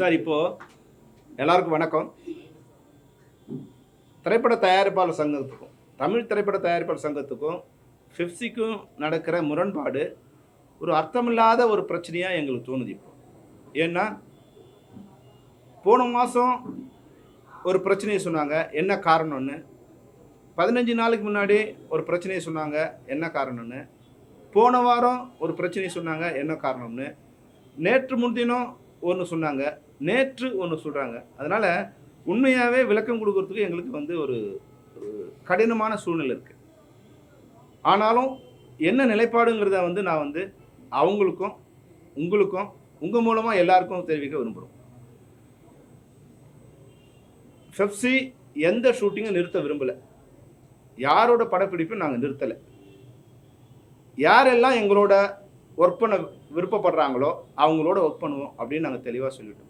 Sir, இப்போது எல்லாருக்கும் வணக்கம். திரைப்பட தயாரிப்பாளர் சங்கத்துக்கும் தமிழ் திரைப்பட தயாரிப்பாளர் சங்கத்துக்கும் ஃபிப்சிக்கும் நடக்கிற முரண்பாடு ஒரு அர்த்தமில்லாத ஒரு பிரச்சனையாக எங்களுக்கு தோணுது. இப்போ ஏன்னா போன மாதம் ஒரு பிரச்சனையை சொன்னாங்க, என்ன காரணம்னு. 15 நாளுக்கு முன்னாடி ஒரு பிரச்சனையை சொன்னாங்க, என்ன காரணம்னு. போன வாரம் ஒரு பிரச்சனையை சொன்னாங்க, என்ன காரணம்னு. நேற்று முன்தினம் ஒன்று சொன்னாங்க, நேற்று ஒன்று சொல்கிறாங்க. அதனால் உண்மையாகவே விளக்கம் கொடுக்கறதுக்கு எங்களுக்கு ஒரு கடினமான சூழ்நிலை இருக்குது. ஆனாலும் என்ன நிலைப்பாடுங்கிறத நான் அவங்களுக்கும் உங்களுக்கும் உங்கள் மூலமாக எல்லாருக்கும் தெரிவிக்க விரும்புகிறோம். பெப்சி எந்த ஷூட்டிங்கும் நிறுத்த விரும்பலை. யாரோட படப்பிடிப்பும் நாங்கள் நிறுத்தலை. யாரெல்லாம் எங்களோட ஒர்க் பண்ண விருப்பப்படுறாங்களோ அவங்களோட ஒர்க் பண்ணுவோம் அப்படின்னு நாங்கள் தெளிவாக சொல்லிட்டோம்.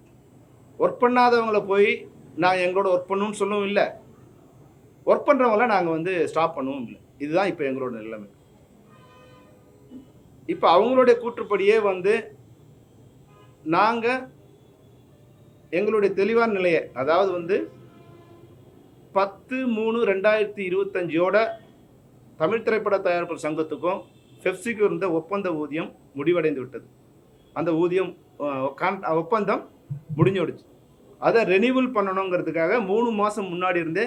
ஒர்க் பண்ணாதவங்களை போய் நான் எங்களோட ஒர்க் பண்ணணும்னு சொல்லவும் இல்லை, ஒர்க் பண்ணுறவங்கள நாங்கள் ஸ்டாப் பண்ணவும் இல்லை. இதுதான் இப்போ எங்களோட நிலைமை. இப்போ அவங்களுடைய கூற்றுப்படியே நாங்கள் எங்களுடைய தெளிவான நிலையை, அதாவது 10/3/2025 தமிழ் திரைப்பட தயாரிப்பாளர் சங்கத்துக்கும் பெப்சிக்கு இருந்த ஒப்பந்த ஊதியம் முடிவடைந்து விட்டது. அந்த ஒப்பந்தம் முடிஞ்சிடுச்சு. அதை ரெனியூவல் பண்ணணுங்கிறதுக்காக 3 மாதம் முன்னாடி இருந்தே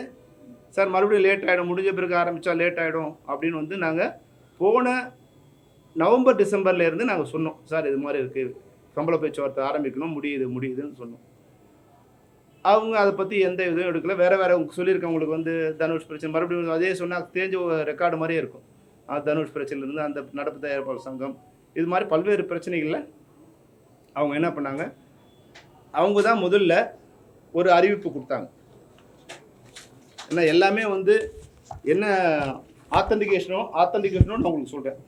சார் மறுபடியும் லேட் ஆகிடும், முடிஞ்ச பிறகு ஆரம்பித்தா லேட் ஆகிடும் அப்படின்னு நாங்கள் போன நவம்பர் டிசம்பர்லேருந்து நாங்கள் சொன்னோம். சார் இது மாதிரி இருக்குது, சம்பள பேச்சுவார்த்தை ஆரம்பிக்கணும், முடியுதுன்னு சொன்னோம். அவங்க அதை பற்றி எந்த இதுவும் எடுக்கல. வேறு சொல்லியிருக்கவங்களுக்கு தனுஷ் பிரச்சனை மறுபடியும் அதே சொன்னால் தேஞ்ச ரெக்கார்டு மாதிரியே இருக்கும். தனுஷ் பிரச்சனையிலேருந்து அந்த நடப்பு தயாரிப்பாளர் சங்கம், இது மாதிரி பல்வேறு பிரச்சனைகளில் அவங்க என்ன பண்ணாங்க, அவங்க தான் முதல்ல ஒரு அறிவிப்பு கொடுத்தாங்க. ஏன்னா எல்லாமே என்ன ஆத்தன்டிகேஷனோ நான் உங்களுக்கு சொல்கிறேன்.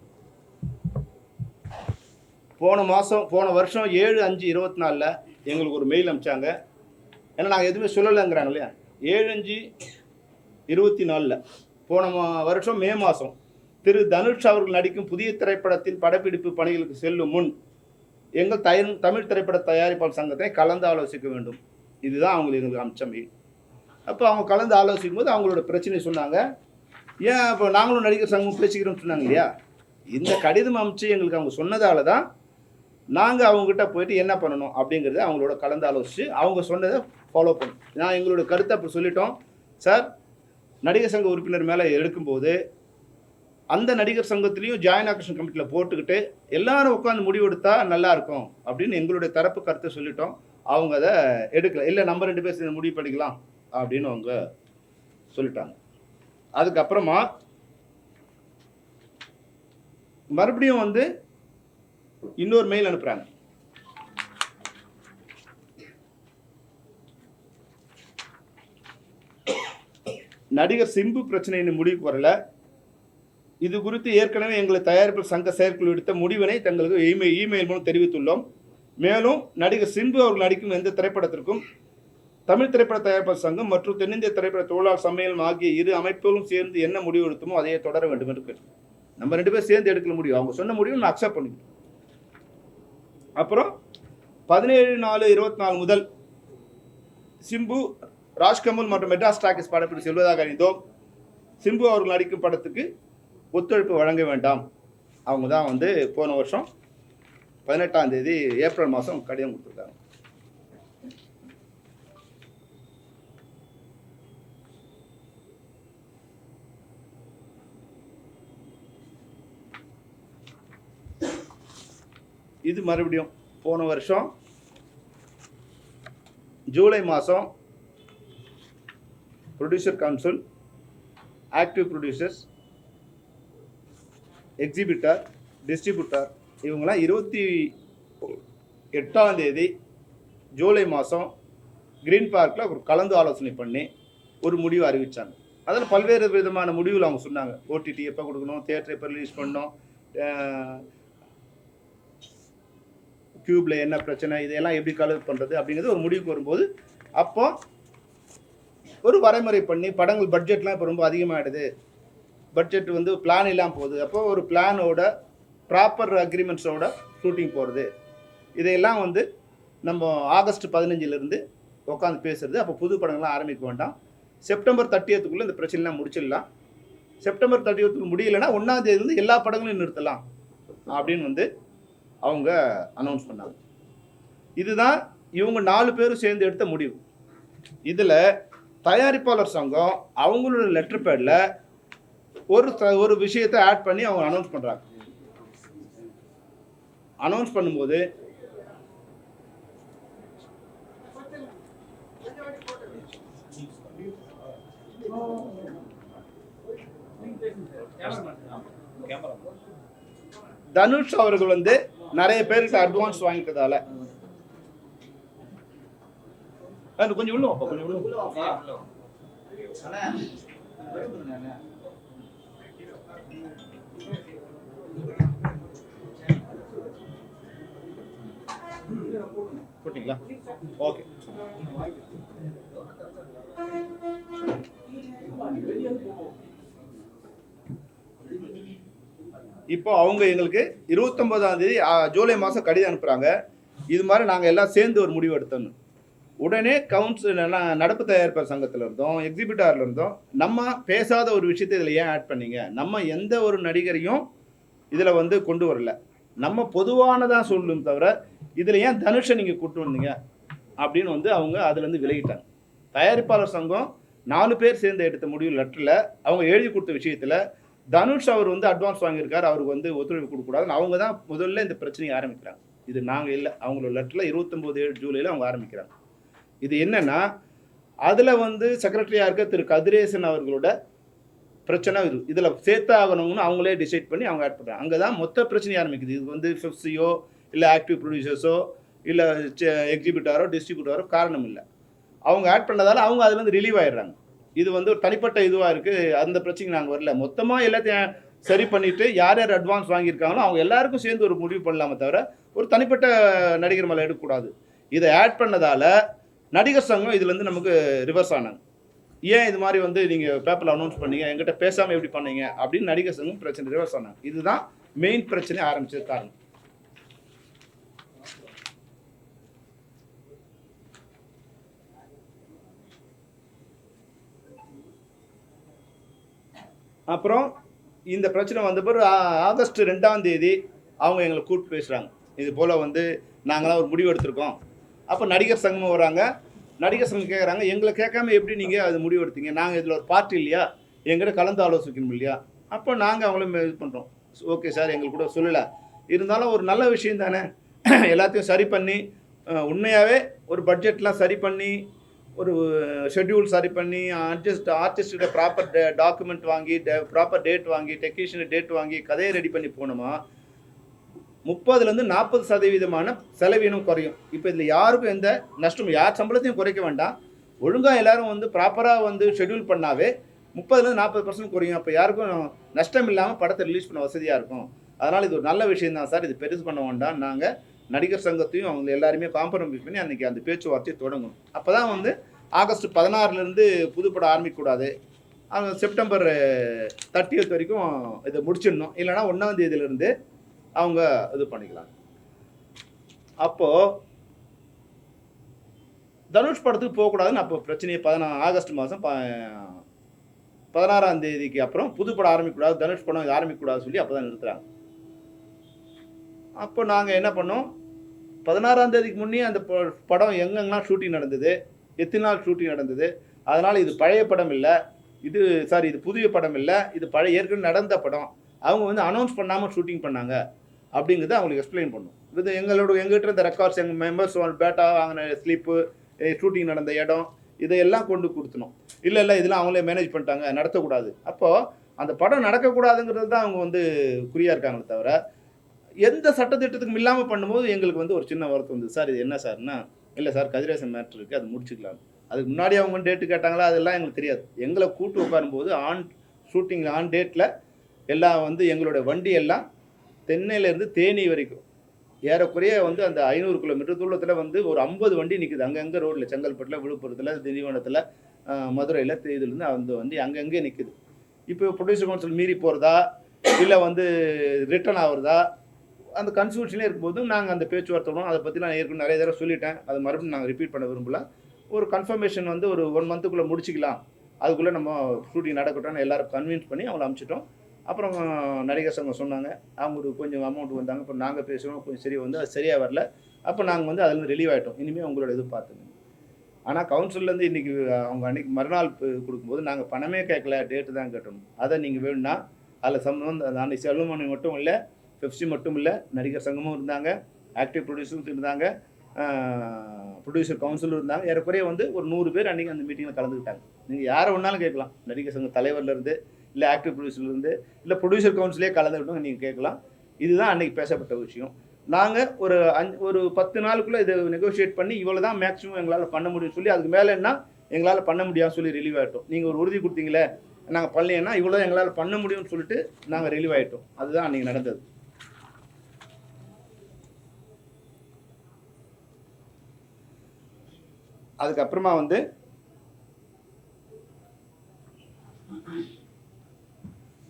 போன வருஷம் 7/5/24 எங்களுக்கு ஒரு மெயில் அனுப்பிச்சாங்க. ஏன்னா நாங்கள் எதுவுமே சொல்லலைங்கிறாங்க இல்லையா. 7/5/24 போன வருஷம் மே மாதம் திரு தனுஷ் அவர்கள் நடிக்கும் புதிய திரைப்படத்தின் படப்பிடிப்பு பணிகளுக்கு செல்லும் முன் எங்கள் தமிழ் திரைப்பட தயாரிப்பாளர் சங்கத்தை கலந்து ஆலோசிக்க வேண்டும். இதுதான் எங்களுக்கு அம்சம். அப்போ அவங்க கலந்து ஆலோசிக்கும் போது அவங்களோட பிரச்சனை சொன்னாங்க. ஏன் இப்போ நாங்களும் நடிகர் சங்கம் பேசிக்கிறோம்னு சொன்னாங்க இல்லையா. இந்த கடிதம் அமைச்சு எங்களுக்கு அவங்க சொன்னதால தான் நாங்கள் அவங்ககிட்ட போயிட்டு என்ன பண்ணணும் அப்படிங்கிறத அவங்களோட கலந்து ஆலோசித்து அவங்க சொன்னதை ஃபாலோ பண்ணணும். நான் எங்களோட கருத்தை அப்போ சொல்லிட்டோம். சார், நடிகர் சங்க உறுப்பினர் மேலே எடுக்கும்போது அந்த நடிகர் சங்கத்திலையும் ஜாயின் ஆக்ஷன் கமிட்டியில் போட்டுக்கிட்டு எல்லாரும் உட்காந்து முடிவெடுத்தா நல்லாயிருக்கும் அப்படின்னு எங்களுடைய தரப்பு கருத்தை சொல்லிட்டோம். அவங்க அதை எடுக்கல. இல்லை, நம்ம 2 பேர் சேர்ந்து முடிவு பண்ணிக்கலாம் அப்படின்னு அவங்க சொல்லிட்டாங்க. அதுக்கப்புறமா மறுபடியும் இன்னொரு மெயில் அனுப்புகிறாங்க. நடிகர் சிம்பு பிரச்சனை முடிவுக்கு வரல. இது குறித்து ஏற்கனவே எங்களை தயாரிப்பு சங்க செயற்குழு எடுத்த முடிவினை தங்களுக்கு இமெயில் மூலம் தெரிவித்துள்ளோம். மேலும் நடிகர் சிம்பு அவர்கள் நடிக்கும் எந்த திரைப்படத்திற்கும் தமிழ் திரைப்பட தயாரிப்பாளர் சங்கம் மற்றும் தென்னிந்திய திரைப்பட தொழிலாளர் சம்மேளனம் ஆகிய இரு அமைப்புகளும் சேர்ந்து என்ன முடிவு எடுத்தோமோ அதையே தொடர வேண்டும் என்று கேட்டோம். நம்ம 2 பேர் சேர்ந்து எடுக்கல முடியும். அவங்க சொன்ன முடிவு நான் அக்செப்ட் பண்ணிக்கிட்டோம். அப்புறம் 17/4/24 முதல் சிம்பு, ராஜ்கமல் மற்றும் மெட்ராஸ் டாக்கீஸ் படப்பிடிப்பு செல்வதாக அறிந்தோம். சிம்பு அவர்கள் நடிக்கும் படத்துக்கு ஒத்துழைப்பு வழங்க வேண்டாம். அவங்க தான் போன வருஷம் 18ஆம் தேதி ஏப்ரல் மாதம் கடிதம் கொடுத்துருக்காங்க. இது மறுபடியும் போன வருஷம் ஜூலை மாதம் producer council, active producers, exhibitor, distributor இவங்களாம் 28ஆம் தேதி ஜூலை மாதம் கிரீன் பார்க்கில் ஒரு கலந்து ஆலோசனை பண்ணி ஒரு முடிவு அறிவித்தாங்க. அதில் பல்வேறு விதமான முடிவுகள் அவங்க சொன்னாங்க. ஓடிடி எப்போ கொடுக்கணும், தியேட்டர் எப்போ ரிலீஸ் பண்ணணும், கியூபில் என்ன பிரச்சனை, இதையெல்லாம் எப்படி கலெக்ட் பண்ணுறது அப்படிங்கிறது ஒரு முடிவுக்கு வரும்போது அப்போ ஒரு வரைமுறை பண்ணி படங்கள் பட்ஜெட்லாம் இப்போ ரொம்ப அதிகமாகிடுது, பட்ஜெட் பிளான் இல்லாமல் போகுது, அப்போ ஒரு பிளானோட ப்ராப்பர் அக்ரிமெண்ட்ஸோட ஷூட்டிங் போகிறது, இதையெல்லாம் நம்ம ஆகஸ்ட் 15 உட்காந்து பேசுறது. அப்போ புது படங்கள்லாம் ஆரம்பிக்க வேண்டாம். செப்டம்பர் 30 இந்த பிரச்சனைலாம் முடிச்சிடலாம். செப்டம்பர் 30 முடியலைன்னா 1 எல்லா படங்களையும் நிறுத்தலாம் அப்படின்னு வந்து அவங்க அனௌன்ஸ் பண்ணாங்க. இதுதான் இவங்க 4 பேரும் சேர்ந்து எடுத்த முடிவு. இதில் தயாரிப்பாளர் சங்கம் அவங்களோட லெட்டர் பேடில் ஒரு விஷயத்தை ஆட் பண்ணி அவங்க அனௌன்ஸ் பண்ணுறாங்க. அனௌன்ஸ் பண்ணும்போது தனுஷ் அவர்கள் வந்து நிறைய பேருக்கு அட்வான்ஸ் வாங்கிட்டதால கொஞ்சம் உள்ள போட்டீங்களா? ஓகே. இப்போ அவங்க எங்களுக்கு 29 ஜூலை மாதம் கடிதம் அனுப்புகிறாங்க. இது மாதிரி நாங்கள் எல்லாம் சேர்ந்து ஒரு முடிவு எடுத்தோன்னு. உடனே கவுன்சில் நடப்பு தயாரிப்பாளர் சங்கத்தில் இருந்தோம், எக்ஸிபிட்டாரில் இருந்தோம், நம்ம பேசாத ஒரு விஷயத்தை இதில் ஏன் ஆட் பண்ணீங்க? நம்ம எந்த ஒரு நடிகரையும் இதில் வந்து கொண்டு வரல. நம்ம பொதுவானதான் சொல்லணும் தவிர இதில் ஏன் தனுஷை நீங்கள் கூட்டு வந்தீங்க அப்படின்னு வந்து அவங்க அதுலேருந்து விலகிட்டாங்க. தயாரிப்பாளர் சங்கம் 4 பேர் சேர்ந்து எடுத்த முடிவு லெட்டரில் அவங்க எழுதி கொடுத்த விஷயத்தில் தனுஷ் அவர் வந்து அட்வான்ஸ் வாங்கியிருக்காரு, அவருக்கு வந்து ஒத்துழைப்பு கொடுக்கக்கூடாதுன்னு அவங்க தான் முதல்ல இந்த பிரச்சனையை ஆரம்பிக்கிறாங்க. இது நாங்கள் இல்லை, அவங்களோட லெட்டரில் 29 ஜூலையில் அவங்க ஆரம்பிக்கிறாங்க. இது என்னன்னா, அதில் வந்து செக்ரட்டரியாக இருக்க திரு கதிரேசன் அவர்களோட பிரச்சனை இதில் சேர்த்தாகணும்னு அவங்களே டிசைட் பண்ணி அவங்க ஆட் பண்ணுறாங்க. அங்கே தான் மொத்த பிரச்சனை ஆரம்பிக்குது. இது வந்து ஃபிப்ஸியோ இல்லை ஆக்டிவ் ப்ரொடியூசர்ஸோ இல்லை எக்ஸிபிட்டாரோ டிஸ்ட்ரிபியூட்டரோ காரணம் இல்லை. அவங்க ஆட் பண்ணதால் அவங்க அதுலேருந்து ரிலீவ் ஆகிடுறாங்க. இது வந்து ஒரு தனிப்பட்ட இதுவாக இருக்குது. அந்த பிரச்சனைக்கு நாங்கள் வரல. மொத்தமாக எல்லாத்தையும் சரி பண்ணிவிட்டு யார் யார் அட்வான்ஸ் வாங்கியிருக்காங்களோ அவங்க எல்லாருக்கும் சேர்ந்து ஒரு முடிவு பண்ணலாமே தவிர ஒரு தனிப்பட்ட நடிகர் மேலே எடுக்கக்கூடாது. இதை ஆட் பண்ணதால் நடிகர் சங்கம் இதுலேருந்து நமக்கு ரிவர்ஸ் ஆனாங்க. ஏன் இது மாதிரி வந்து நீங்கள் பேப்பரில் அனௌன்ஸ் பண்ணீங்க, எங்கிட்ட பேசாமல் எப்படி பண்ணீங்க அப்படின்னு நடிகர் சங்கம் பிரச்சனை ரிவர்ஸ் ஆனாங்க. இதுதான் மெயின் பிரச்சனை ஆரம்பிச்சது காரணம். அப்புறம் இந்த பிரச்சனை வந்த பிறகு ஆகஸ்ட் 2 அவங்க எங்களை கூப்பிட்டு பேசுகிறாங்க. இது போல் வந்து நாங்களாம் ஒரு முடிவு எடுத்திருக்கோம். அப்போ நடிகர் சங்கமும் வராங்க. நடிகர் சங்கம் கேட்குறாங்க, எங்களை கேட்காம எப்படி நீங்கள் அது முடிவு எடுத்தீங்க? நாங்கள் இதில் ஒரு பார்ட்டி இல்லையா? எங்கிட்ட கலந்து ஆலோசிக்கணும் இல்லையா? அப்போ நாங்கள் அவங்களும் இது பண்ணுறோம். ஓகே சார், எங்களுக்கு கூட சொல்லலை, இருந்தாலும் ஒரு நல்ல விஷயம் தானே, எல்லாத்தையும் சரி பண்ணி உண்மையாகவே ஒரு பட்ஜெட்லாம் சரி பண்ணி ஒரு ஷெட்யூல் சரி பண்ணி ஆர்டிஸ்ட்டோட ப்ராப்பர் டாக்குமெண்ட் வாங்கி ப்ராப்பர் டேட் வாங்கி டெக்னீஷியன் டேட் வாங்கி கதையை ரெடி பண்ணி போனோமா 30% செலவீனம் குறையும். இப்போ இதில் யாருக்கும் எந்த நஷ்டம், யார் சம்பளத்தையும் குறைக்க வேண்டாம். ஒழுங்காக எல்லோரும் வந்து ப்ராப்பராக வந்து ஷெட்யூல் பண்ணாவே 30-40% குறையும். அப்போ யாருக்கும் நஷ்டம் இல்லாமல் படத்தை ரிலீஸ் பண்ண வசதியாக இருக்கும். அதனால் இது ஒரு நல்ல விஷயம் தான் சார், இது பெருசு பண்ண வேண்டாம். நாங்கள் நடிகர் சங்கத்தையும் அவங்க எல்லாருமே காம்ப்ரமைஸ் பண்ணி அன்றைக்கி அந்த பேச்சுவார்த்தையை தொடங்கும். அப்போ தான் வந்து ஆகஸ்ட் 16 புதுப்படம் ஆரம்பிக்கக்கூடாது, செப்டம்பர் 30 வரைக்கும் இதை முடிச்சிடணும், இல்லைனா 1 அவங்க இது பண்ணிக்கலாம். அப்போது தனுஷ் படத்துக்கு போகக்கூடாதுன்னு அப்போ பிரச்சனையை ஆகஸ்ட் மாதம் 16 அப்புறம் புதுப்படம் ஆரம்பிக்கக்கூடாது, தனுஷ் படம் ஆரம்பிக்கக்கூடாதுன்னு சொல்லி அப்போ தான் நிறுத்துகிறாங்க. அப்போ நாங்கள் என்ன பண்ணோம், 16 முன்னே அந்த படம் எங்கெங்கெல்லாம் ஷூட்டிங் நடந்தது, எத்தனை நாள் ஷூட்டிங் நடந்தது, அதனால் இது பழைய படம் இல்லை, இது புதிய படம் இல்லை, இது பழைய ஏற்கனவே நடந்த படம், அவங்க வந்து அனௌன்ஸ் பண்ணாமல் ஷூட்டிங் பண்ணாங்க அப்படிங்கிறத அவங்களுக்கு எக்ஸ்பிளைன் பண்ணும். இது எங்கள்கிட்ட இருந்த ரெக்கார்ட்ஸ், எங்கள் மெம்பர்ஸ் பேட்டா வாங்கின ஸ்லிப்பு, ஷூட்டிங் நடந்த இடம், இதையெல்லாம் கொண்டு கொடுத்தணும். இல்லை இதெல்லாம் அவங்களே மேனேஜ் பண்ணிட்டாங்க, நடத்தக்கூடாது. அப்போது அந்த படம் நடக்கக்கூடாதுங்கிறது தான் அவங்க வந்து குறியாக இருக்காங்களே தவிர எந்த சட்டத்திட்டத்துக்கும் இல்லாமல் பண்ணும்போது எங்களுக்கு வந்து ஒரு சின்ன வருத்தம் வந்து, சார் இது என்ன சார்னா, இல்லை சார் கதிரேசன் மேட்ரு இருக்குது, அது முடிச்சுக்கலாம். அதுக்கு முன்னாடி அவங்க டேட்டு கேட்டாங்களா, அதெல்லாம் எங்களுக்கு தெரியாது. எங்களை கூட்டு உட்காரும்போது ஷூட்டிங்கில் ஆன் டேட்டில் எல்லாம் வந்து எங்களோட வண்டி எல்லாம் தென்னையிலேருந்து தேனி வரைக்கும் ஏறக்குறைய வந்து அந்த 500 கிலோமீட்டர் தூரத்தில் வந்து ஒரு 50 வண்டி நிற்குது. அங்கங்கே ரோட்டில், செங்கல்பட்டில், விழுப்புரத்தில், திண்டிவனத்தில், மதுரையில், இதுலேருந்து அந்த வண்டி அங்கங்கே நிற்குது. இப்போ ப்ரொடியூசர் கவுன்சில் மீறி போகிறதா இல்லை வந்து ரிட்டர்ன் ஆகுறதா, அந்த கன்சல்டேஷனே இருக்கும்போது நாங்கள் அந்த பேச்சுவார்த்தை அதை பற்றி நான் ஏற்கனவே நிறைய தடவை சொல்லிட்டேன். அது மறுபடியும் நாங்கள் ரிப்பீட் பண்ண விரும்பல. ஒரு கன்ஃபர்மேஷன் வந்து ஒரு 1 மந்த்துக்குள்ளே முடிச்சிக்கலாம், அதுக்குள்ளே நம்ம ஷூட்டிங் நடக்கட்டும்னு எல்லாரும் கன்வின்ஸ் பண்ணி அவங்கள அனுப்பிச்சிட்டோம். அப்புறம் நடிகர் சங்கம் சொன்னாங்க, அவங்க ஒரு கொஞ்சம் அமௌண்ட் வந்தாங்க. அப்புறம் நாங்கள் பேசுகிறோம், கொஞ்சம் சரி வந்து அது சரியாக வரல. அப்போ நாங்கள் வந்து அதுலேருந்து ரிலீவ் ஆகிட்டோம். இனிமேல் உங்களோட இது பார்த்துங்க. ஆனால் கவுன்சிலேருந்து இன்றைக்கி அவங்க அன்றைக்கி மறுநாள் கொடுக்கும்போது நாங்கள் பணமே கேட்கல, டேட்டு தான் கேட்டோம். அதை நீங்கள் வேணும்னா அதில் சம்பந்தம் அன்றைக்கி செல்வமணி மட்டும் இல்லை, பெப்சி மட்டும் இல்லை, நடிகர் சங்கமும் இருந்தாங்க, ஆக்டிவ் ப்ரொடியூசர்ஸ் இருந்தாங்க, ப்ரொடியூசர் கவுன்சிலும் இருந்தாங்க. ஏறக்குறைய வந்து ஒரு 100 பேர் அன்றைக்கி அந்த மீட்டிங்கில் கலந்துக்கிட்டாங்க. நீங்கள் யாரை வேணாலும் கேட்கலாம், நடிகர் சங்க தலைவர்லேருந்து, இல்லை ஆக்டிவ் ப்ரொடியூசர்லேருந்து, இல்லை ப்ரொடியூசர் கவுன்சிலே கலந்துக்கிட்டோம் நீங்கள் கேட்கலாம். இதுதான் அன்றைக்கி பேசப்பட்ட விஷயம். நாங்கள் ஒரு 10 நாளுக்குள்ளே இதை நெகோஷியேட் பண்ணி இவ்வளோ தான் மேக்ஸிமம் எங்களால் பண்ண முடியும்னு சொல்லி, அதுக்கு மேலே என்ன எங்களால் பண்ண முடியாதுன்னு சொல்லி ரிலீவ் ஆகிட்டோம். நீங்கள் ஒரு உறுதி கொடுத்தீங்களே, நாங்கள் பண்ணலைன்னா இவ்வளோ தான் எங்களால் பண்ண முடியும்னு சொல்லிட்டு நாங்கள் ரிலீவ் ஆகிட்டோம். அதுதான் அன்றைக்கி நடந்தது. அதுக்கப்புறமா வந்து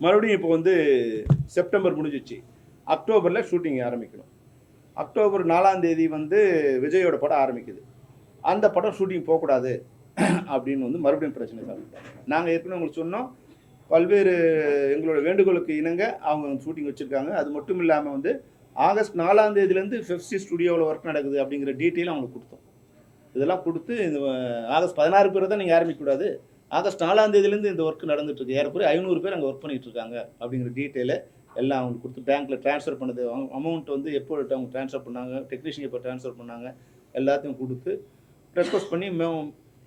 மறுபடியும் இப்போ வந்து செப்டம்பர் முடிஞ்சிச்சு, அக்டோபரில் ஷூட்டிங் ஆரம்பிக்கணும். அக்டோபர் 4ஆம் தேதி வந்து விஜயோட படம் ஆரம்பிக்குது. அந்த படம் ஷூட்டிங் போகக்கூடாது அப்படின்னு வந்து மறுபடியும் பிரச்சனை சாப்பிட்டாங்க. நாங்கள் ஏற்கனவே உங்களுக்கு சொன்னோம், பல்வேறு எங்களோட வேண்டுகோளுக்கு இணங்க அவங்க ஷூட்டிங் வச்சுருக்காங்க. அது மட்டும் இல்லாமல் வந்து ஆகஸ்ட் 4ஆம் தேதியிலேருந்து பெப்சி ஸ்டுடியோவில் ஒர்க் நடக்குது அப்படிங்கிற டீட்டெயிலும் அவங்களுக்கு கொடுத்தோம். இதெல்லாம் கொடுத்து இந்த ஆகஸ்ட் 16 பேர் தான் நீங்கள் ஆரம்பிக்கக்கூடாது, ஆகஸ்ட் 4ஆம் தேதியிலேருந்து இந்த ஒர்க் நடந்துட்டுருக்கு, ஏறக்குறைய 500 பேர் அங்கே ஒர்க் பண்ணிகிட்டு இருக்காங்க அப்படிங்கிற டீட்டெயிலை எல்லாம் அவங்களுக்கு கொடுத்து, பேங்க்கில் ட்ரான்ஸ்ஃபர் பண்ணது, அமௌண்ட் வந்து எப்போ அவங்க ட்ரான்ஸ்ஃபர் பண்ணாங்க, டெக்னீஷியன் எப்போ ட்ரான்ஸ்ஃபர் பண்ணாங்க, எல்லாத்தையும் கொடுத்து ரெக்வஸ்ட் பண்ணி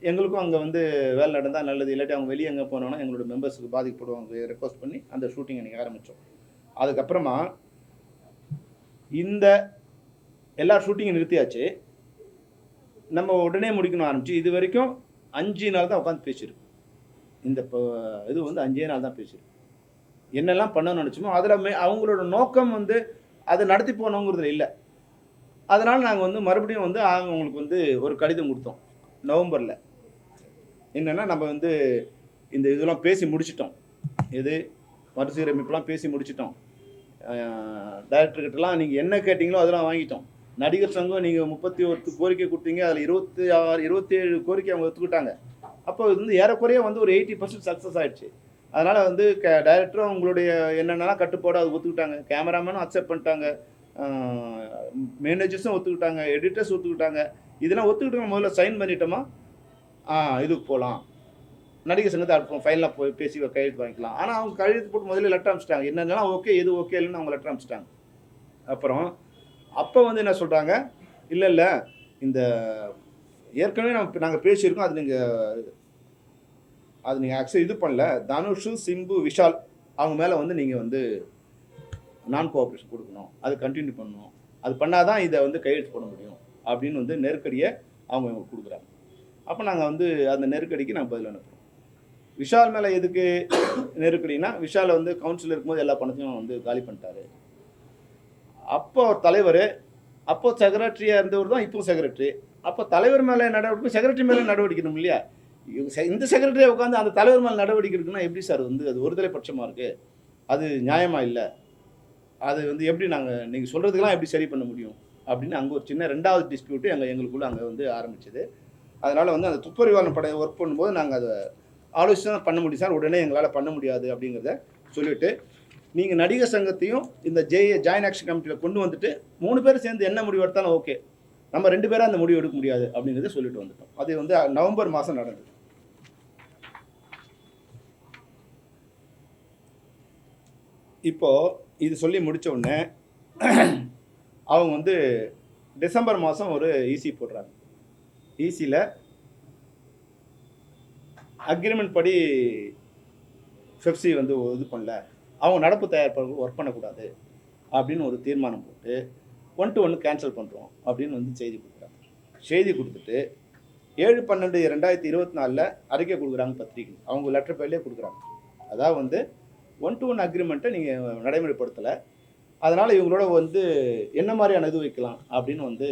எங்களுக்கும் அங்கே வந்து வேலை நடந்தால் நல்லது, இல்லாட்டி அவங்க வெளியே எங்கே போனோன்னா எங்களோட மெம்பர்ஸுக்கு பாதிக்கப்படுவாங்க, ரெக்வஸ்ட் பண்ணி அந்த ஷூட்டிங் அன்றைக்கி ஆரம்பித்தோம். அதுக்கப்புறமா இந்த எல்லா ஷூட்டிங்கும் நிறுத்தியாச்சு. நம்ம உடனே முடிக்கணும் ஆரம்பிச்சு இது வரைக்கும் 5 நாள் தான் உட்காந்து பேசியிருக்கு. இந்த இது வந்து 5 நாள் தான் பேசியிருக்கு. என்னெல்லாம் பண்ணணும்னு நினச்சோமோ அதில் அவங்களோட நோக்கம் வந்து அதை நடத்தி போனோங்கிறதுல இல்லை. அதனால் நாங்கள் வந்து மறுபடியும் வந்து அவங்களுக்கு வந்து ஒரு கடிதம் கொடுத்தோம் நவம்பரில். என்னென்னா, நம்ம வந்து இந்த இதெல்லாம் பேசி முடிச்சிட்டோம், இது மறுசீரமைப்பெல்லாம் பேசி முடிச்சிட்டோம், டைரக்டர்கிட்டலாம் நீங்கள் என்ன கேட்டிங்களோ அதெல்லாம் வாங்கிட்டோம். நடிகர் சங்கம் நீங்கள் 31 கோரிக்கை கொடுத்தீங்க, அதில் 27 கோரிக்கை அவங்க ஒத்துக்கிட்டாங்க. அப்போ இது வந்து ஏறக்குறைய வந்து ஒரு 80% சக்ஸஸ் ஆகிடுச்சு. அதனால் வந்து டைரக்டரும் உங்களுடைய என்னென்னலாம் கட்டுப்பாடு அதை ஒத்துக்கிட்டாங்க, கேமராமேனும் அக்செப்ட் பண்ணிட்டாங்க, மேனேஜர்ஸும் ஒத்துக்கிட்டாங்க, எடிட்டர்ஸ் ஒத்துக்கிட்டாங்க. இதெல்லாம் ஒத்துக்கிட்டு முதல்ல சைன் பண்ணிட்டோமா, இதுக்கு போகலாம், நடிகர் சங்கத்தை அடுப்போம், ஃபைனலாக போய் பேசி கையெழுத்து வாங்கிக்கலாம். ஆனால் அவங்க கையெழுத்து போட்டு முதல்ல லெட்டர் அனுப்பிச்சிட்டாங்க, என்னென்னலாம் ஓகே எது ஓகே இல்லைன்னு அவங்க லெட்டர் அனுப்பிச்சிட்டாங்க. அப்புறம் அப்போ வந்து என்ன சொல்கிறாங்க, இல்லை இந்த ஏற்கனவே நாங்கள் பேசியிருக்கோம், அது நீங்கள் ஆக்சுவலி இது பண்ணல, தனுஷு, சிம்பு, விஷால் அவங்க மேலே வந்து நீங்கள் வந்து நான் கோஆப்ரேஷன் கொடுக்கணும், அது கண்டினியூ பண்ணணும், அது பண்ணால் தான் இதை வந்து கையெழுத்து போட முடியும் அப்படின்னு வந்து நெருக்கடியை அவங்க கொடுக்குறாங்க. அப்போ நாங்கள் வந்து அந்த நெருக்கடிக்கு நாங்கள் பதில் அனுப்புகிறோம். விஷால் மேலே எதுக்கு நெருக்கடினா, விஷாலை வந்து கவுன்சில் இருக்கும்போது எல்லா பணத்தையும் வந்து காலி பண்ணிட்டாரு. அப்போ தலைவர், அப்போ செக்ரட்டரியாக இருந்தவர் தான் இப்போ செக்ரட்டரி. அப்போ தலைவர் மேலே நடவடிக்கை, செக்ரட்டரி மேலே நடவடிக்கணும் இல்லையா? இந்த செக்ரட்டரியை உட்காந்து அந்த தலைவர் மேலே நடவடிக்கை இருக்குன்னா எப்படி சார் வந்து அது ஒருதலை பட்சமாக இருக்குது, அது நியாயமாக இல்லை, அது வந்து எப்படி நீங்கள் சொல்கிறதுக்கெல்லாம் எப்படி சரி பண்ண முடியும் அப்படின்னு அங்கே ஒரு சின்ன 2வது டிஸ்பியூட்டு எங்களுக்குள்ளே அங்கே வந்து ஆரம்பிச்சது. அதனால் வந்து அந்த துப்பறிவாளன் படை ஒர்க் பண்ணும்போது நாங்கள் அதை ஆலோசிச்சு தான் பண்ண முடியும் சார், உடனே எங்களால் பண்ண முடியாது அப்படிங்கிறத சொல்லிவிட்டு, நீங்கள் நடிகர் சங்கத்தையும் இந்த ஜாயின் ஆக்ஷன் கமிட்டியில் கொண்டு வந்துட்டு 3 பேரும் சேர்ந்து என்ன முடிவு எடுத்தாலும் ஓகே, நம்ம 2 பேரும் அந்த முடிவு எடுக்க முடியாது அப்படிங்கிறத சொல்லிட்டு வந்துட்டோம். அது வந்து நவம்பர் மாதம் நடந்தது. இப்போது இது சொல்லி முடித்த உடனே அவங்க வந்து டிசம்பர் மாதம் ஒரு ஈசி போடுறாங்க. ஈசியில் அக்ரிமெண்ட் படி பெப்சி வந்து இது பண்ணல, அவங்க நடப்பு தயாரிப்பாளர்கள் ஒர்க் பண்ணக்கூடாது அப்படின்னு ஒரு தீர்மானம் போட்டு 1 to 1 கேன்சல் பண்ணுறோம் அப்படின்னு வந்து செய்தி கொடுக்குறாங்க. செய்தி கொடுத்துட்டு 7/12/2024 அறிக்கை கொடுக்குறாங்க பத்திரிகை, அவங்க லெட்டர் பேர்லேயே கொடுக்குறாங்க. அதாவது வந்து 1 to 1 அக்ரிமெண்ட்டை நீங்கள் நடைமுறைப்படுத்தலை, அதனால் இவங்களோட வந்து என்ன மாதிரியான இது வைக்கலாம் அப்படின்னு வந்து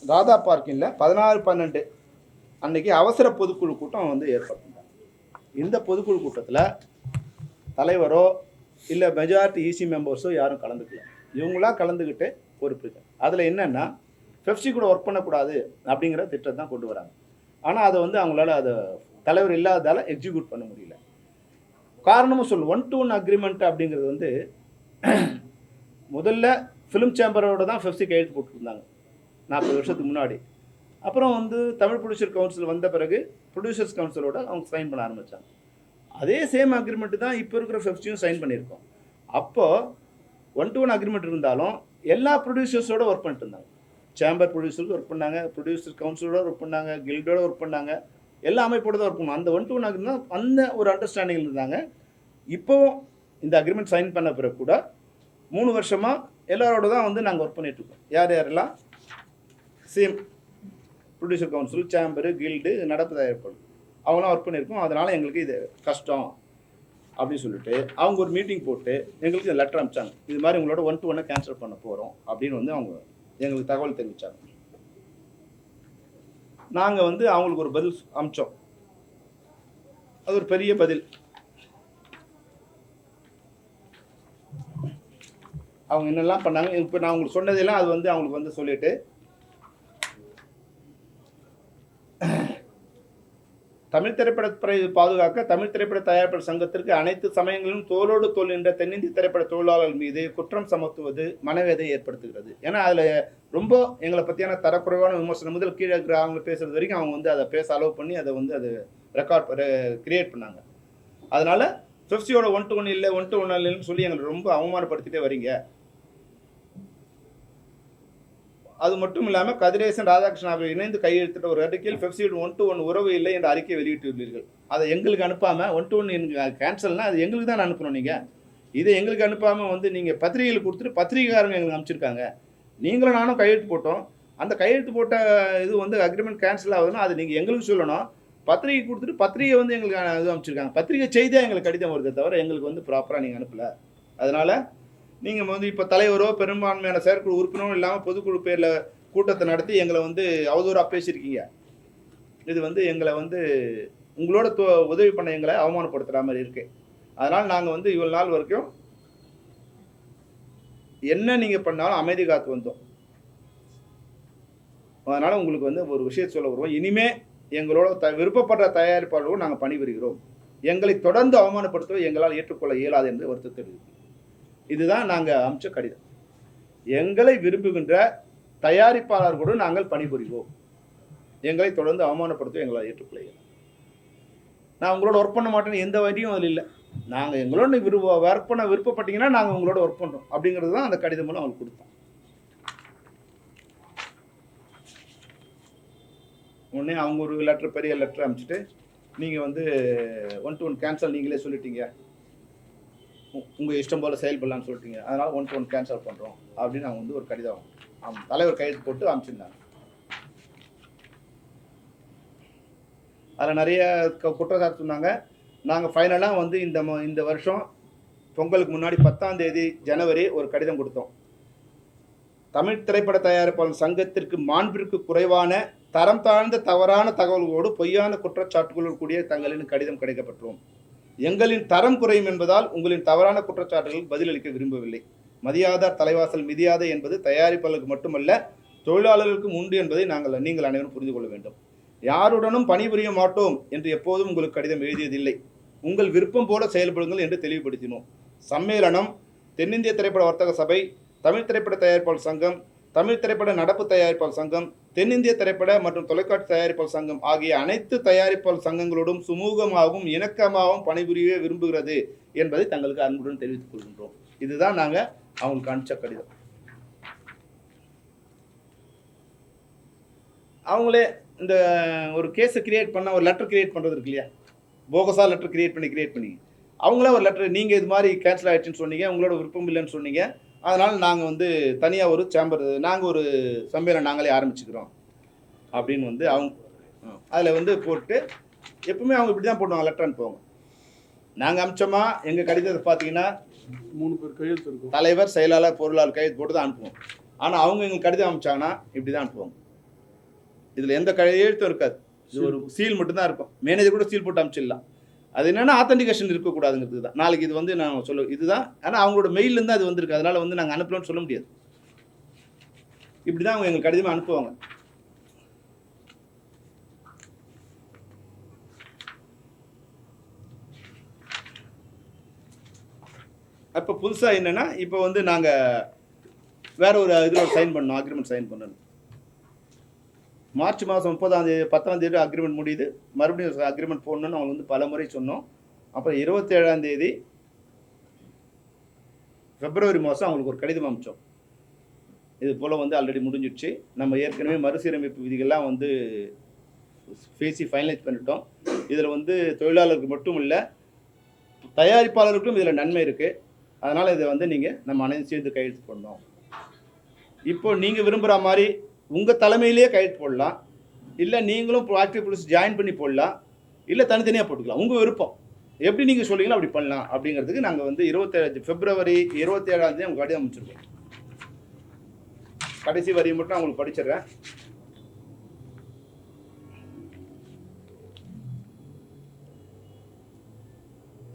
ராதா பார்க்கிங்கில் 16/12 அன்றைக்கி அவசர பொதுக்குழு கூட்டம் வந்து ஏற்பாடு பண்ணுறாங்க. இந்த பொதுக்குழு கூட்டத்தில் தலைவரோ இல்லை மெஜாரிட்டி ஈசி மெம்பர்ஸோ யாரும் கலந்துக்கல. இவங்களாம் கலந்துக்கிட்டு பொறுப்பு. அதில் என்னென்னா பெப்சி கூட ஒர்க் பண்ணக்கூடாது அப்படிங்கிற திட்டத்தை தான் கொண்டு வராங்க. ஆனால் அதை வந்து அவங்களால அதை தலைவர் இல்லாததால் எக்ஸிக்யூட் பண்ண முடியல. காரணமும் சொல்லணும், 1-to-1 அக்ரிமெண்ட் அப்படிங்கிறது வந்து முதல்ல ஃபிலிம் சேம்பரோட தான் பெப்சி கையெழுத்து போட்டுருந்தாங்க 40 வருஷத்துக்கு முன்னாடி. அப்புறம் வந்து தமிழ் ப்ரொடியூசர் கவுன்சில் வந்த பிறகு ப்ரொடியூசர்ஸ் கவுன்சிலோட அவங்க சைன் பண்ண ஆரம்பித்தாங்க. அதே சேம் அக்ரிமெண்ட்டு தான் இப்போ இருக்கிற பெப்சியும் சைன் பண்ணியிருக்கோம். அப்போது 1-to-1 அக்ரிமெண்ட் இருந்தாலும் எல்லா ப்ரொடியூசர்ஸோட ஒர்க் பண்ணிட்டு இருந்தாங்க. சேம்பர் ப்ரொடியூசர்ஸ் ஒர்க் பண்ணாங்க, ப்ரொடியூசர் கவுன்சிலோட ஒர்க் பண்ணாங்க, கில்டோட ஒர்க் பண்ணாங்க, எல்லா அமைப்போட தான் ஒர்க் பண்ணுவோம். அந்த 1-to-1 அக்ரிமெண்ட் அந்த ஒரு அண்டர்ஸ்டாண்டிங் இருந்தாங்க. இப்போவும் இந்த அக்ரிமெண்ட் சைன் பண்ண பிறகு கூட 3 வருஷமாக எல்லாரோட தான் வந்து நாங்கள் ஒர்க் பண்ணிகிட்ருக்கோம். யாரெல்லாம் same producer council, chamber, guild, நடப்பு தயாரிப்பாளர் அவங்களாம் ஒர்க் பண்ணியிருக்கோம். அதனால் எங்களுக்கு இது கஷ்டம் அப்படின்னு சொல்லிட்டு அவங்க ஒரு மீட்டிங் போட்டு எங்களுக்கு லெட்டர் அனுப்பிச்சாங்க. இது மாதிரி உங்களோட 1-to-1 கேன்சல் பண்ண போகிறோம் அப்படின்னு வந்து அவங்க எங்களுக்கு தகவல் தெரிவித்தாங்க. நாங்கள் வந்து அவங்களுக்கு ஒரு பதில் அனுப்பிச்சோம். அது ஒரு பெரிய பதில். அவங்க என்னெல்லாம் பண்ணாங்க, இப்போ நான் உங்களுக்கு சொன்னதெல்லாம் அது வந்து அவங்களுக்கு வந்து சொல்லிட்டு தமிழ் திரைப்படத்தை பாதுகாக்க தமிழ் திரைப்பட தயாரிப்பாளர் சங்கத்திற்கு அனைத்து சமயங்களிலும் தோளோடு தோல் என்ற தென்னிந்திய திரைப்பட தொழிலாளர்கள் மீது குற்றம் சமத்துவது மனவேதை ஏற்படுத்துகிறது. ஏன்னா அதில் ரொம்ப எங்களை பற்றியான தரக்குறைவான விமர்சனம் முதல் கீழே இருக்கிற அவங்க பேசுறது வரைக்கும் அவங்க வந்து அதை பேச அலோவ் பண்ணி அதை வந்து அது கிரியேட் பண்ணாங்க. அதனால் பெப்சியோட 1-to-1 இல்லை 1-to-1 இல்லைன்னு சொல்லி எங்களை ரொம்ப அவமானப்படுத்திட்டே வரீங்க. அது மட்டும் இல்லாமல் கதிரேசன், ராதாகிருஷ்ணன் அவர்கள் இணைந்து கையெழுத்திட்ட ஒரு அறிக்கையில் பெப்சியோட 1-to-1 உறவு இல்லை என்ற அறிக்கை வெளியிட்டுள்ளீர்கள். அதை எங்களுக்கு அனுப்பாமல் 1-to-1 கேன்சல்னால் அது எங்களுக்கு தான் அனுப்பணும். நீங்கள் இதை எங்களுக்கு அனுப்பாமல் வந்து நீங்கள் பத்திரிகைகள் கொடுத்துட்டு பத்திரிகைக்காரங்க எங்களுக்கு அனுப்பிச்சிருக்காங்க. நீங்களும் நானும் கையெழுத்து போட்டோம். அந்த கையெழுத்து போட்ட இது வந்து அக்ரிமெண்ட் கேன்சல் ஆகுதுன்னா அது நீங்கள் எங்களுக்கு சொல்லணும். பத்திரிகை கொடுத்துட்டு பத்திரிகை வந்து எங்களுக்கு இது அனுப்பிச்சிருக்காங்க. பத்திரிகை செய்தியாக எங்களுக்கு கடிதம் வருதே தவிர எங்களுக்கு வந்து ப்ராப்பராக நீங்கள் அனுப்பலை. அதனால் நீங்கள் வந்து இப்போ தலைவரோ பெரும்பான்மையான செயற்குழு உறுப்பினரும் இல்லாமல் பொதுக்குழு பேரில் கூட்டத்தை நடத்தி எங்களை வந்து அவதூறாக பேசியிருக்கீங்க. இது வந்து எங்களை வந்து உங்களோட உதவி பண்ண எங்களை அவமானப்படுத்துகிற மாதிரி இருக்கு. அதனால் நாங்கள் வந்து இவ்வளோ நாள் வரைக்கும் என்ன நீங்கள் பண்ணாலும் அமைதி காத்து வந்தோம். அதனால் உங்களுக்கு வந்து ஒரு விஷயத்தை சொல்ல வருவோம். இனிமே எங்களோட விருப்பப்படுற தயாரிப்பாளர்களும் நாங்கள் பணிபுரிகிறோம். எங்களை தொடர்ந்து அவமானப்படுத்துவதை எங்களால் ஏற்றுக்கொள்ள இயலாது என்று வருத்தம் தெரிவிக்கிறோம். இதுதான் நாங்கள் அனுப்பிச்ச கடிதம். எங்களை விரும்புகின்ற தயாரிப்பாளர்களோடு நாங்கள் பணிபுரிவோம். எங்களை தொடர்ந்து அவமானப்படுத்த எங்களால் ஏற்றுக்கொள்ள. நான் உங்களோட ஒர்க் பண்ண மாட்டேன்னு எந்த வழியும் அதில் இல்லை. நாங்கள் எங்களோட ஒர்க் பண்ண விருப்பப்பட்டீங்கன்னா நாங்கள் உங்களோட ஒர்க் பண்ணுறோம் அப்படிங்கிறது தான் அந்த கடிதம் மூலம் அவங்களுக்கு கொடுத்தோம். உடனே அவங்க ஒரு லெட்டர், பெரிய லெட்டர் அனுப்பிச்சிட்டு நீங்கள் வந்து 1-to-1 கேன்சல் நீங்களே சொல்லிட்டீங்க, உங்கள் இஷ்டம் போல் செயல்படலான்னு சொல்லிட்டீங்க, அதனால் 1-to-1 கேன்சல் பண்ணுறோம் அப்படின்னு அவங்க வந்து ஒரு கடிதம் அவங்க தலைவர் கையெழுத்து போட்டு அனுப்பிச்சிருந்தாங்க. அதில் நிறைய குற்றச்சாட்டு சொன்னாங்க. நாங்கள் ஃபைனலாக வந்து இந்த வருஷம் பொங்கலுக்கு முன்னாடி 10ஆம் தேதி ஜனவரி ஒரு கடிதம் கொடுத்தோம். தமிழ் திரைப்பட தயாரிப்பாளர் சங்கத்திற்கு மாண்பிற்கு குறைவான தரம் தாழ்ந்த தவறான தகவல்களோடு பொய்யான குற்றச்சாட்டுகளோடு கூடிய தங்களின் கடிதம் கிடைக்கப்பட்டுள்ளோம். எங்களின் தரம் குறையும் என்பதால் உங்களின் தவறான குற்றச்சாட்டுகளுக்கு பதிலளிக்க விரும்பவில்லை. மதியாதார் தலைவாசல் மிதியாதே என்பது தயாரிப்பாளர்களுக்கு மட்டுமல்ல தொழிலாளர்களுக்கும் உண்டு என்பதை நீங்கள் அனைவரும் புரிந்து கொள்ள வேண்டும். யாருடனும் பணிபுரிய மாட்டோம் என்று எப்போதும் உங்களுக்கு கடிதம் எழுதியதில்லை. உங்கள் விருப்பம் போல செயல்படுங்கள் என்று தெளிவுபடுத்தினோம். சம்மேளனம், தென்னிந்திய திரைப்பட வர்த்தக சபை, தமிழ் திரைப்பட தயாரிப்பாளர் சங்கம், தமிழ் திரைப்பட நடப்பு தயாரிப்பாளர் சங்கம், தென்னிந்திய திரைப்பட மற்றும் தொலைக்காட்சி தயாரிப்பாளர் சங்கம் ஆகிய அனைத்து தயாரிப்பாளர் சங்கங்களோடும் சுமூகமாகவும் இணக்கமாகவும் பணிபுரிய விரும்புகிறது என்பதை தங்களுக்கு அன்புடன் தெரிவித்துக் கொள்கின்றோம். இதுதான் நாங்கள் அவங்களுக்கு அனுப்பிச்ச கடிதம். அவங்களே இந்த ஒரு கேஸை கிரியேட் பண்ண ஒரு லெட்டர் கிரியேட் பண்ணுறது இருக்கு இல்லையா, போகஸா லெட்டர் கிரியேட் பண்ணி அவங்களே ஒரு லெட்டர், நீங்கள் இது மாதிரி கேன்சல் ஆகிடுச்சுன்னு சொன்னீங்க, உங்களோட விருப்பம் இல்லைன்னு சொன்னீங்க, அதனால் நாங்கள் வந்து தனியாக ஒரு சேம்பர், நாங்கள் ஒரு சம்மேளனம் நாங்களே ஆரம்பிச்சுக்கிறோம் அப்படின்னு வந்து அவங்க அதில் வந்து போட்டு எப்பவுமே அவங்க இப்படி தான் போடுவாங்க, லெட்டர் அனுப்புவாங்க. நாங்கள் அனுப்பிச்சோமா எங்கள் கடிதத்தை பார்த்தீங்கன்னா 3 பேர் கையெழுத்து இருக்கும், தலைவர், செயலாளர், பொருளாளர் கையெழுத்து போட்டு தான் அனுப்புவோம். ஆனால் அவங்க எங்களுக்கு கடிதம் அனுப்பிச்சாங்கன்னா இப்படி தான் அனுப்புவாங்க. இதில் எந்த கையெழுத்தும் இருக்காது, இது ஒரு சீல் மட்டும்தான் இருக்கும். மேனேஜர் கூட சீல் போட்டு அனுப்பிச்சிடலாம். அது என்னென்னா ஆத்தென்டிகேஷன் இருக்கக்கூடாதுங்கிறது தான். நாளைக்கு இது வந்து நான் இதுதான். ஆனால் அவங்களோட மெயிலேருந்து அது வந்திருக்கு. அதனால் வந்து நாங்கள் அனுப்பலன்னு சொல்ல முடியாது. இப்படி தான் அவங்க எங்களுக்கு கடிதமாக அனுப்புவாங்க. அப்போ புதுசாக என்னென்னா இப்போ வந்து நாங்கள் வேற ஒரு இதில் சைன் பண்ணோம், அக்ரிமெண்ட் சைன் பண்ணணும். மார்ச் மாதம் 30ஆம் தேதி 10ஆம் தேதி அக்ரிமெண்ட் முடியுது. மறுபடியும் அக்ரிமெண்ட் போடணும்னு அவங்க வந்து பல முறை சொன்னோம். அப்புறம் 27ஆம் தேதி பிப்ரவரி மாதம் அவங்களுக்கு ஒரு கடிதம் அனுப்பிச்சோம். இது போல் வந்து ஆல்ரெடி முடிஞ்சிடுச்சு. நம்ம ஏற்கனவே மறுசீரமைப்பு விதிகள்லாம் வந்து பேசி ஃபைனலைஸ் பண்ணிட்டோம். இதில் வந்து தொழிலாளருக்கு மட்டும் இல்லை, தயாரிப்பாளருக்கும் இதில் நன்மை இருக்குது. அதனால் இதை வந்து நம்ம அனைத்து சேர்ந்து கையெழுத்து போடணும். இப்போ நீங்கள் விரும்புகிற மாதிரி உங்கள் தலைமையிலேயே கையெழுத்து போடலாம், இல்லை நீங்களும் ஆக்டிவ் ப்ரொடியூஸ் ஜாயின் பண்ணி போடலாம், இல்லை தனித்தனியாக போட்டுக்கலாம். உங்கள் விருப்பம். எப்படி நீங்கள் சொல்லிங்களோ அப்படி பண்ணலாம். அப்படிங்கிறதுக்கு நாங்கள் வந்து பிப்ரவரி 27ஆம் தேதி அவங்க கடிதம் அமைச்சிருக்கோம். கடைசி வரியை மட்டும் அவங்களுக்கு படிச்சிடுறேன்.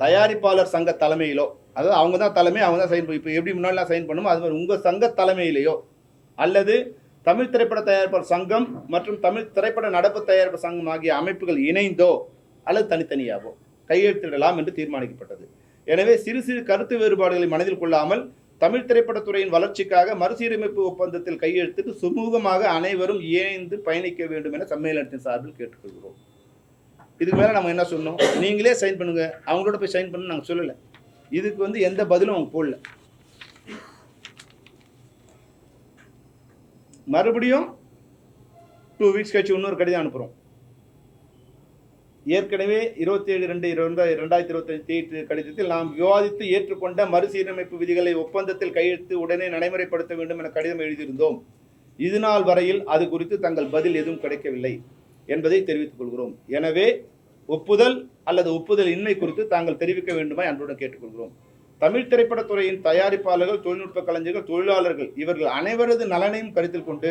தயாரிப்பாளர் சங்க தலைமையிலோ, அதாவது அவங்க தான் தலைமை, அவங்க தான் சைன் பண்ணி, இப்போ எப்படி முன்னாடிலாம் சைன் பண்ணுமோ அது மாதிரி உங்கள் சங்க தலைமையிலேயோ அல்லது தமிழ் திரைப்பட தயாரிப்பாளர் சங்கம் மற்றும் தமிழ் திரைப்பட நடப்பு தயாரிப்பு சங்கம் ஆகிய அமைப்புகள் இணைந்தோ அல்லது தனித்தனியாகவோ கையெழுத்திடலாம் என்று தீர்மானிக்கப்பட்டது. எனவே சிறு சிறு கருத்து வேறுபாடுகளை மனதில் கொள்ளாமல் தமிழ் திரைப்படத்துறையின் வளர்ச்சிக்காக மறுசீரமைப்பு ஒப்பந்தத்தில் கையெழுத்திட்டு சுமூகமாக அனைவரும் இணைந்து பயணிக்க வேண்டும் என சம்மேளனத்தின் சார்பில் கேட்டுக்கொள்கிறோம். இதுக்கு மேலே நம்ம என்ன சொன்னோம்? நீங்களே சைன் பண்ணுங்க, அவங்களோட போய் சைன் பண்ணு நாங்கள் சொல்லலை. இதுக்கு வந்து எந்த பதிலும் அவங்க போடல. மறுபடியும் 2 வீக்ஸ் கழிச்சு இன்னொரு கடிதம் அனுப்புகிறோம். ஏற்கனவே 27/2/2025 கடிதத்தில் நாம் விவாதித்து ஏற்றுக்கொண்ட மறுசீரமைப்பு விதிகளை ஒப்பந்தத்தில் கையெழுத்து உடனே நடைமுறைப்படுத்த வேண்டும் என கடிதம் எழுதியிருந்தோம். இதுநாள் வரையில் அது குறித்து தங்கள் பதில் எதுவும் கிடைக்கவில்லை என்பதை தெரிவித்துக் கொள்கிறோம். எனவே ஒப்புதல் அல்லது ஒப்புதல் இன்மை குறித்து தாங்கள் தெரிவிக்க வேண்டுமாய் அன்புடன் கேட்டுக்கொள்கிறோம். தமிழ் திரைப்படத்துறையின் தயாரிப்பாளர்கள், தொழில்நுட்ப கலைஞர்கள், தொழிலாளர்கள் இவர்கள் அனைவரது நலனையும் கருத்தில் கொண்டு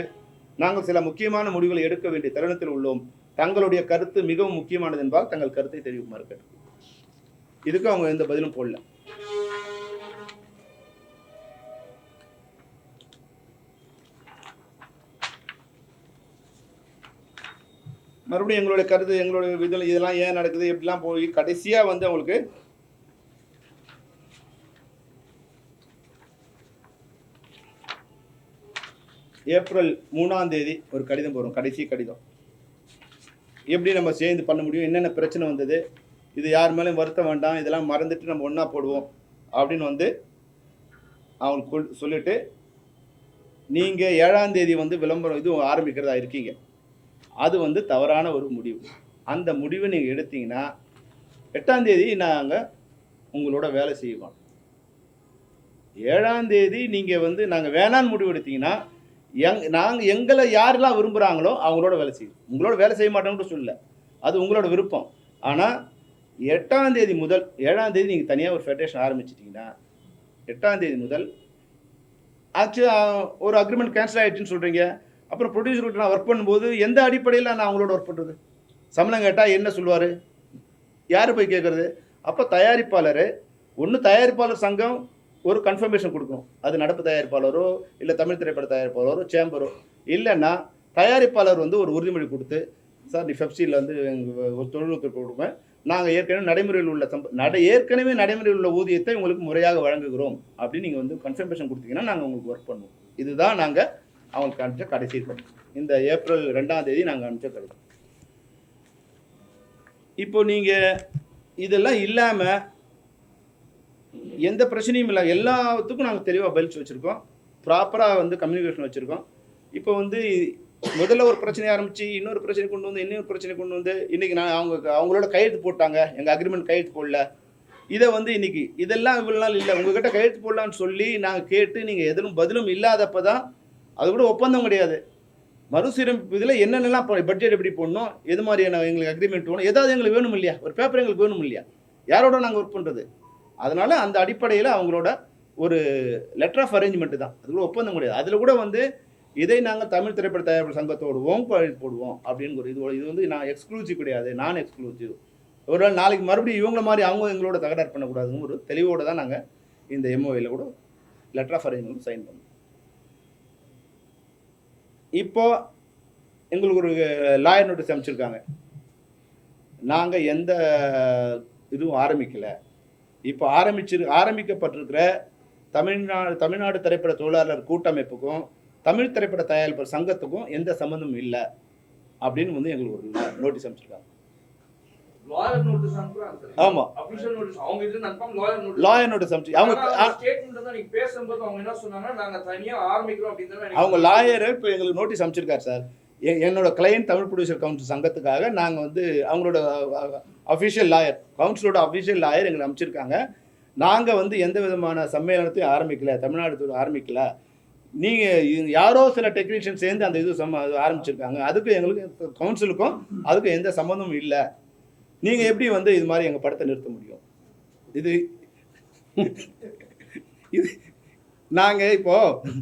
நாங்கள் சில முக்கியமான முடிவுகளை எடுக்க வேண்டிய தருணத்தில் உள்ளோம். தங்களுடைய கருத்து மிகவும் முக்கியமானது என்பதால் தங்கள் கருத்தை தெரிவிக்குமாறு கேட்டுக்கொள்கிறோம். இதுக்கு அவங்க எந்த பதிலும் போடல. மறுபடியும் எங்களுடைய கருத்து, எங்களுடைய இதில் இதெல்லாம் ஏன் நடக்குது, எப்படிலாம் போய் கடைசியாக வந்து அவங்களுக்கு ஏப்ரல் 3ஆம் தேதி ஒரு கடிதம் போகிறோம். கடைசி கடிதம். எப்படி நம்ம சேர்ந்து பண்ண முடியும், என்னென்ன பிரச்சனை வந்தது, இது யார் மேலேயும் வருத்தம் வேண்டாம், இதெல்லாம் மறந்துட்டு நம்ம ஒன்றா போடுவோம் அப்படின்னு வந்து அவங்களுக்கு சொல்லிட்டு, நீங்கள் 7ஆம் தேதி வந்து விளம்பரம் இது ஆரம்பிக்கிறதா இருக்கீங்க. அது வந்து தவறான ஒரு முடிவு. அந்த முடிவை நீங்கள் எடுத்தீங்கன்னா 8ஆம் தேதி நாங்கள் உங்களோட வேலை செய்வோம். 7ஆம் தேதி நீங்கள் வந்து நாங்கள் வேணான்னு முடிவு எடுத்தீங்கன்னா நாங்கள் எங்களை யாரெல்லாம் விரும்புகிறாங்களோ அவங்களோட வேலை செய்வோம். உங்களோட வேலை செய்ய மாட்டோம்னு சொல்லல, அது உங்களோட விருப்பம். ஆனால் 8ஆம் தேதி முதல் 7ஆம் தேதி நீங்கள் தனியாக ஒரு ஃபெடரேஷன் ஆரம்பிச்சிட்டிங்கன்னா 8ஆம் தேதி முதல் ஆக்சுவலாக ஒரு அக்ரிமெண்ட் கேன்சல் ஆகிடுச்சுன்னு சொல்கிறீங்க. அப்புறம் ப்ரொடியூசர்கிட்ட நான் ஒர்க் பண்ணும்போது எந்த அடிப்படையில் நான் அவங்களோட ஒர்க் பண்ணுறது? சம்பளம் கேட்டால் என்ன சொல்லுவார்? யார் போய் கேட்குறது? அப்போ தயாரிப்பாளர் ஒன்று தயாரிப்பாளர் சங்கம் ஒரு கன்ஃபர்மேஷன் கொடுக்கணும். அது நடப்பு தயாரிப்பாளரோ இல்லை தமிழ் திரைப்பட தயாரிப்பாளரோ சேம்பரோ, இல்லைன்னா தயாரிப்பாளர் வந்து ஒரு உறுதிமொழி கொடுத்து, சார் நீ பெப்சியில் வந்து ஒரு தொழில்நுட்பத்தை கொடுப்பேன், நாங்கள் ஏற்கனவே நடைமுறையில் உள்ள ஏற்கனவே நடைமுறையில் உள்ள ஊதியத்தை உங்களுக்கு முறையாக வழங்குகிறோம் அப்படின்னு நீங்கள் வந்து கன்ஃபர்மேஷன் கொடுத்தீங்கன்னா நாங்கள் உங்களுக்கு ஒர்க் பண்ணுவோம். இதுதான் நாங்கள் அவங்களுக்கு அனுப்பிச்ச கடைசி கடிதம். இந்த ஏப்ரல் 2ஆம் தேதி நாங்கள் அனுப்பிச்ச கடிதம். இப்போ நீங்கள் இதெல்லாம் இல்லாமல் எந்த பிரச்சனையும் இல்லை, எல்லாத்துக்கும் நாங்கள் தெளிவாக பதில் வச்சுருக்கோம். ப்ராப்பராக வந்து கம்யூனிகேஷன் வச்சுருக்கோம். இப்போ வந்து முதல்ல ஒரு பிரச்சனை ஆரம்பித்து இன்னொரு பிரச்சனை கொண்டு வந்து இன்னொரு பிரச்சனை கொண்டு வந்து இன்றைக்கி அவங்களோட கையெழுத்து போட்டாங்க, எங்கள் அக்ரிமெண்ட் கையெழுத்து போடல, இதை வந்து இன்றைக்கி இதெல்லாம் இவ்வளோ நாள் இல்லை உங்கள்கிட்ட கையெழுத்து போடலான்னு சொல்லி நாங்கள் கேட்டு நீங்கள் எதுவும் பதிலும் இல்லாதப்போ தான் அது கூட ஒப்பந்தம் கிடையாது. மறுசீரமைப்பு இதில் என்னென்னலாம் பட்ஜெட் எப்படி போடணும், எது மாதிரியான எங்களுக்கு அக்ரிமெண்ட் வேணும், ஏதாவது எங்களுக்கு வேணும் இல்லையா, ஒரு பேப்பர் எங்களுக்கு வேணும் இல்லையா, யாரோட நாங்கள் ஒர்க் பண்ணுறது. அதனால் அந்த அடிப்படையில் அவங்களோட ஒரு லெட்டர் ஆஃப் அரேஞ்ச்மெண்ட்டு தான், அது கூட ஒப்பந்தம் கிடையாது. அதில் கூட வந்து இதை நாங்கள் தமிழ் திரைப்பட தயாரிப்பு சங்கத்தோடுவோம் போடுவோம் அப்படின்னு ஒரு இது வந்து நான் எக்ஸ்க்ளூசிவ் கிடையாது, நான் எக்ஸ்க்ளூசிவ். ஒரு நாள் நாளைக்கு மறுபடியும் இவங்கள மாதிரி அவங்க எங்களோட தகராறு பண்ணக்கூடாதுன்னு ஒரு தெளிவோடு தான் நாங்கள் இந்த எம்ஓஏல கூட லெட்டர் ஆஃப் அரேஞ்ச்மெண்ட் சைன் பண்ணோம். இப்போ எங்களுக்கு ஒரு லாயர் நோட்டீஸ் அமைச்சிருக்காங்க. நாங்கள் எந்த இதுவும் ஆரம்பிக்கலை. இப்போ ஆரம்பிக்கப்பட்டிருக்கிற தமிழ்நாடு திரைப்பட தொழிலாளர் கூட்டமைப்புக்கும் தமிழ் திரைப்பட தயாரிப்பாளர் சங்கத்துக்கும் எந்த சம்மந்தமும் இல்லை அப்படின்னு வந்து எங்களுக்கு ஒரு நோட்டீஸ் அமைச்சிருக்காங்க. லாயர் நோட்டீஸ் அனுப்புறாங்க சார். ஆமா, அபிஷியல் நோட்டீஸ் அவங்க இதுல அனுப்பாம லாயர் லாயர் நோட்டீஸ் அமைச்சு அவங்க ஸ்டேட்மென்ட் தான் நீங்க பேசும்போது அவங்க என்ன சொன்னாங்க, நாங்க தனியா ஆரம்பிக்கிறோம் அப்படிங்கறத அவங்க லாயர் இப்போ எங்களுக்கு நோட்டீஸ் அமைச்சிருக்காரு சார். என்னோட கிளையன்ட் தமிழ் ப்ரொடியூசர் கவுன்சில் சங்கத்துக்காக நாங்கள் வந்து அவங்களோட அஃபிஷியல் லாயர் கவுன்சிலோட அஃபிஷியல் லாயர் எங்களுக்கு அமைச்சிருக்காங்க. நாங்கள் வந்து எந்த விதமான சம்மேளனத்தையும் ஆரம்பிக்கல, தமிழ்நாடு ஆரம்பிக்கல. நீங்கள் யாரோ சில டெக்னீஷியன் சேர்ந்து அந்த இது ஆரம்பிச்சிருக்காங்க. அதுக்கும் எங்களுக்கு கவுன்சிலுக்கும் அதுக்கும் எந்த சம்மந்தமும் இல்லை. நீங்கள் எப்படி வந்து இது மாதிரி எங்கள் படத்தை நிறுத்த முடியும்? இது இது நாங்கள் இப்போது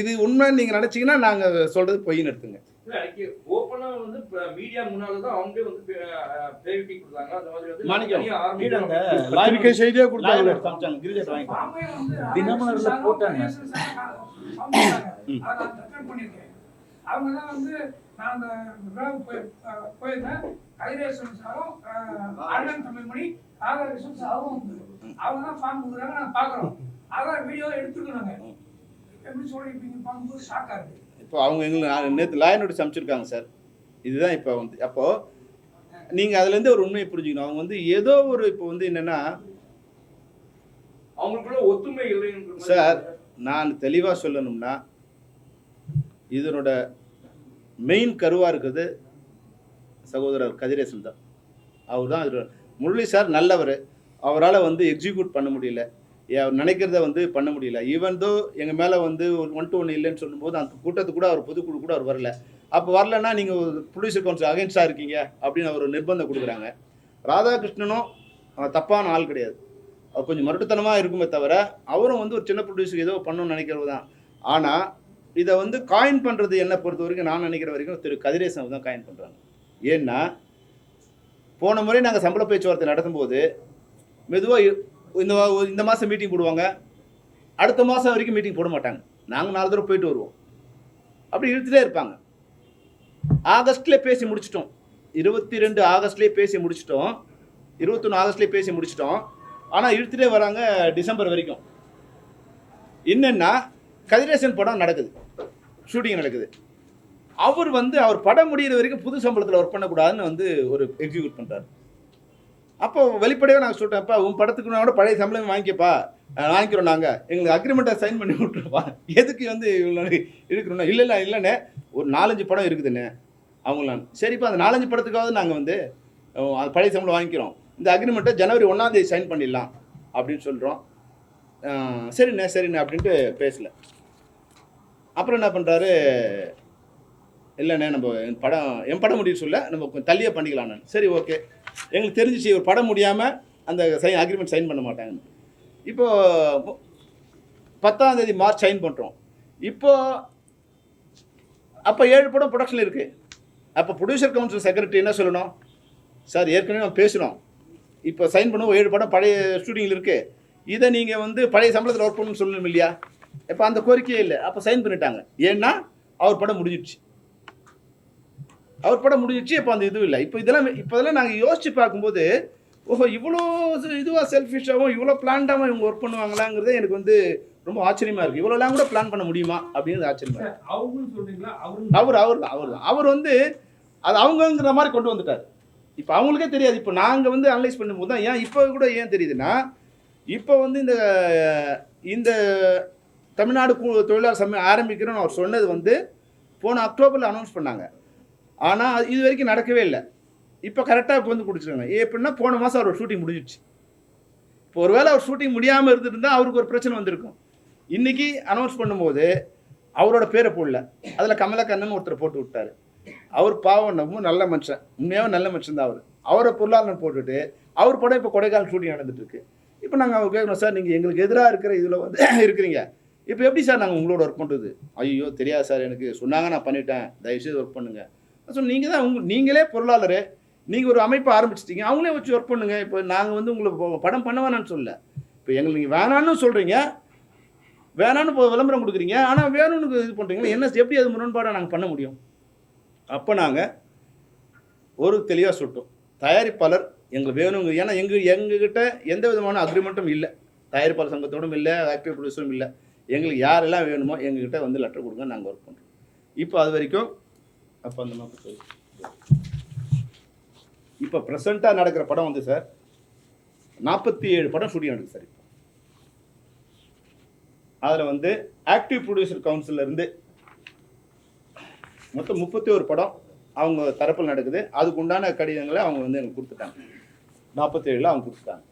இது உண்மைன்னு நீங்கள் நினச்சிங்கன்னா நாங்கள் சொல்கிறது பொய் நிறுத்துங்க. ஓபனா வந்து மீடியா முன்னால தான் அவங்களே வந்து பேட்டி கொடுத்தாங்க. அந்த மாதிரி வந்து மாணிக்கம் தனியா ஆரம்பிக்கிறோம். பத்திரிகை செய்தியே கொடுத்தாங்க. தினமலர்ல போட்டாங்க. அவங்க தான் வந்து நான் அந்த விழாவுக்கு போயிருந்தேன். கதிரேசன் சாரும் அண்ணன் தமிழ்மணி ராதாகிருஷ்ணன் சாரும் வந்து அவங்க தான் ஃபார்ம் கொடுக்குறாங்க. நாங்கள் பார்க்குறோம். அதான் வீடியோ எடுத்துக்கணுங்க. எப்படி சொல்லிருப்பீங்க பார்க்கும்போது ஷாக்காக இருக்கு. இப்போ அவங்க எங்களுக்கு நேற்று லாயர் நோட்டீஸ் அமைச்சிருக்காங்க சார். இதுதான் இப்போ வந்து அப்போது நீங்கள் அதுலேருந்து ஒரு உண்மையை புரிஞ்சுக்கணும். அவங்க வந்து ஏதோ ஒரு இப்போ வந்து என்னென்னா அவங்களுக்குள்ள ஒத்துமை இல்லை சார். நான் தெளிவாக சொல்லணும்னா இதனோட மெயின் கருவாக இருக்குது சகோதரர் கதிரேசன் தான். அவர் தான் இது முரளி சார் நல்லவர். அவரால் வந்து எக்ஸிக்யூட் பண்ண முடியல, அவர் நினைக்கிறத வந்து பண்ண முடியல. ஈவன் தோ எங்கள் மேலே வந்து ஒரு 1-to-1 இல்லைன்னு சொல்லும்போது அந்த கூட்டத்துக்கு கூட அவர் பொதுக்குழு கூட அவர் வரல. அப்போ வரலன்னா நீங்கள் ப்ரொடியூசர் கவுன்சில் அகைன்ஸ்டாக இருக்கீங்க அப்படின்னு அவர் நிர்பந்தம் கொடுக்குறாங்க. ராதாகிருஷ்ணனும் தப்பான ஆள் கிடையாது. அவர் கொஞ்சம் மருட்டுத்தனமாக இருக்குமே தவிர அவரும் வந்து ஒரு சின்ன ப்ரொடியூசர் ஏதோ பண்ணணும்னு நினைக்கிறது தான். ஆனால் இதை வந்து காயின் பண்ணுறது என்னை பொறுத்த வரைக்கும் நான் நினைக்கிற வரைக்கும் திரு கதிரேசன் தான் காயின் பண்ணுறாங்க. ஏன்னா போன முறை நாங்கள் சம்பள பேச்சுவார்த்தை நடத்தும்போது மெதுவாக இந்த மாதம் மீட்டிங் போடுவாங்க, அடுத்த மாதம் வரைக்கும் மீட்டிங் போட மாட்டாங்க. நாங்கள் 4 தடவை போயிட்டு வருவோம். அப்படி இழுத்துட்டே இருப்பாங்க. ஆகஸ்ட்லேயே பேசி முடிச்சிட்டோம். 22 ஆகஸ்ட்லேயே பேசி முடிச்சிட்டோம். 21 ஆகஸ்ட்லேயே பேசி முடிச்சிட்டோம். ஆனால் இழுத்துட்டே வராங்க டிசம்பர் வரைக்கும். என்னென்னா கதிரேசன் படம் நடக்குது, ஷூட்டிங் நடக்குது. அவர் வந்து அவர் படம் முடிகிற வரைக்கும் புது சம்பளத்தில் ஒர்க் பண்ணக்கூடாதுன்னு வந்து ஒரு எக்ஸிக்யூட் பண்ணுறாரு. அப்போ வெளிப்படையாக நாங்கள் சொல்லிட்டேன், அப்பா உன் படத்துக்கு நான் கூட பழைய சம்பளம் வாங்கிக்கிறோம், நாங்கள் எங்களுக்கு அக்ரிமெண்ட்டை சைன் பண்ணி விட்டுருப்பா, எதுக்கு வந்து இவ்வளோ இருக்கிறோன்னா இல்லைண்ணே ஒரு 4-5 படம் இருக்குதுண்ணே அவங்களாம். சரிப்பா அந்த 4-5 படத்துக்காவது நாங்கள் வந்து அது பழைய சம்பளம் வாங்கிக்கிறோம், இந்த அக்ரிமெண்ட்டை ஜனவரி 1ஆம் தேதி சைன் பண்ணிடலாம் அப்படின்னு சொல்கிறோம். சரிண்ணே அப்படின்ட்டு பேசல. அப்புறம் என்ன பண்ணுறாரு, இல்லைண்ணே நம்ம என் படம் முடிவு சொல்ல நம்ம கொஞ்சம் தள்ளியே பண்ணிக்கலாம். நான் சரி ஓகே, எங்களுக்கு தெரிஞ்சிச்சு ஒரு படம் முடியாமல் அந்த அக்ரிமெண்ட் சைன் பண்ண மாட்டாங்கன்னு. இப்போது 10ஆம் தேதி மார்ச் சைன் பண்ணுறோம். அப்போ 7 படம் ப்ரொடக்ஷனில் இருக்குது. அப்போ ப்ரொடியூசர் கவுன்சில் செக்ரட்டரி என்ன சொல்லணும், சார் ஏற்கனவே நம்ம பேசுகிறோம், இப்போ சைன் பண்ணுவோம், 7 படம் பழைய ஷூட்டிங்கில் இருக்குது, இதை நீங்கள் வந்து பழைய சம்பளத்தில் ஒர்க் பண்ணணும்னு சொல்லணும் இல்லையா? இப்போ அந்த கோரிக்கையே இல்லை. அப்போ சைன் பண்ணிட்டாங்க. ஏன்னா அவர் படம் முடிஞ்சிடுச்சு. இப்போ அந்த இதுவும் இல்லை. இப்போதெல்லாம் நாங்கள் யோசித்து பார்க்கும்போது ஓஹோ இவ்வளோ இதுவாக செல்ஃபிஷாகவும் இவ்வளோ பிளான்டாகவும் இவங்க ஒர்க் பண்ணுவாங்களாங்கிறதே எனக்கு வந்து ரொம்ப ஆச்சரியமாக இருக்குது. இவ்வளோலாம் கூட பிளான் பண்ண முடியுமா அப்படிங்கிறது ஆச்சரியமாக இருக்குது. அவர் வந்து அது அவங்கங்கிற மாதிரி கொண்டு வந்துட்டார். இப்போ அவங்களுக்கே தெரியாது. இப்போ நாங்கள் வந்து அனலைஸ் பண்ணும்போது தான் இப்போ கூட ஏன் தெரியுதுன்னா, இப்போ வந்து இந்த தமிழ்நாடு தொழிலாளர் சமயம் ஆரம்பிக்கிறோன்னு அவர் சொன்னது வந்து போன அக்டோபரில் அனௌன்ஸ் பண்ணாங்க. ஆனால் இது வரைக்கும் நடக்கவே இல்லை. இப்போ கரெக்டாக இப்போ வந்து பிடிச்சிருக்காங்க. எப்படின்னா போன மாதம் அவர் ஷூட்டிங் முடிஞ்சிடுச்சு. இப்போ ஒருவேளை அவர் ஷூட்டிங் முடியாமல் இருந்துருந்தால் அவருக்கு ஒரு பிரச்சனை வந்திருக்கும். இன்றைக்கி அனௌன்ஸ் பண்ணும்போது அவரோட பேரை போடல, அதில் கமலக்கண்ணன் ஒருத்தர் போட்டு விட்டார். அவர் பாவம் ரொம்ப நல்ல மனுஷன், உண்மையாக நல்ல மனுஷன் தான். அவரை பொருளாளர் போட்டுட்டு அவர் படம் இப்போ கொடைக்கானல் ஷூட்டிங் நடந்துட்டுருக்கு. இப்போ நாங்கள் அவர் கேட்குறோம், சார் நீங்கள் எங்களுக்கு எதிராக இருக்கிற இதில் வந்து இருக்கிறீங்க, இப்போ எப்படி சார் நாங்கள் உங்களோட ஒர்க் பண்ணுறது? ஐயோ தெரியாது சார், எனக்கு சொன்னாங்க நான் பண்ணிட்டேன், தயவுசெய்து ஒர்க் பண்ணுங்கள். ஸோ நீங்கள் தான் நீங்களே பொருளாளர், நீங்கள் ஒரு அமைப்பை ஆரம்பிச்சிட்டீங்க, அவங்களே வச்சு ஒர்க் பண்ணுங்க. இப்போ நாங்கள் வந்து உங்களுக்கு படம் பண்ண வேணான்னு சொல்லல. இப்போ எங்களுக்கு நீங்கள் வேணான்னு சொல்கிறீங்க, வேணான்னு இப்போ விளம்பரம் கொடுக்குறீங்க, ஆனால் வேணும்னு இது பண்ணுறீங்களா? என்ன எப்படி அது முரண்பாடாக நாங்கள் பண்ண முடியும்? அப்போ நாங்கள் ஒரு தெளிவாக சொல்லிட்டோம், தயாரிப்பாளர் எங்களுக்கு வேணுங்க. ஏன்னா எங்ககிட்ட எந்த விதமான அக்ரிமெண்ட்டும் இல்லை, தயாரிப்பாளர் சங்கத்தோடும் இல்லை, ஆக்டிவ் ப்ரொடியூசரும் இல்லை. எங்களுக்கு யாரெல்லாம் வேணுமோ எங்ககிட்ட வந்து லெட்டர் கொடுங்க, நாங்கள் ஒர்க் பண்ணுறோம். இப்போ அது வரைக்கும் அப்போ அந்த மாதிரி இப்போ ப்ரெசண்ட்டாக நடக்கிற படம் வந்து சார் 47 படம் ஷூட்டிங் நடக்குது சார். இப்போ அதில் வந்து ஆக்டிவ் ப்ரொடியூசர் கவுன்சிலிருந்து மொத்தம் 31 படம் அவங்க தரப்பில் நடக்குது. அதுக்கு உண்டான கடிதங்களை அவங்க வந்து எனக்கு கொடுத்துட்டாங்க. 47 அவங்க கொடுத்துட்டாங்க.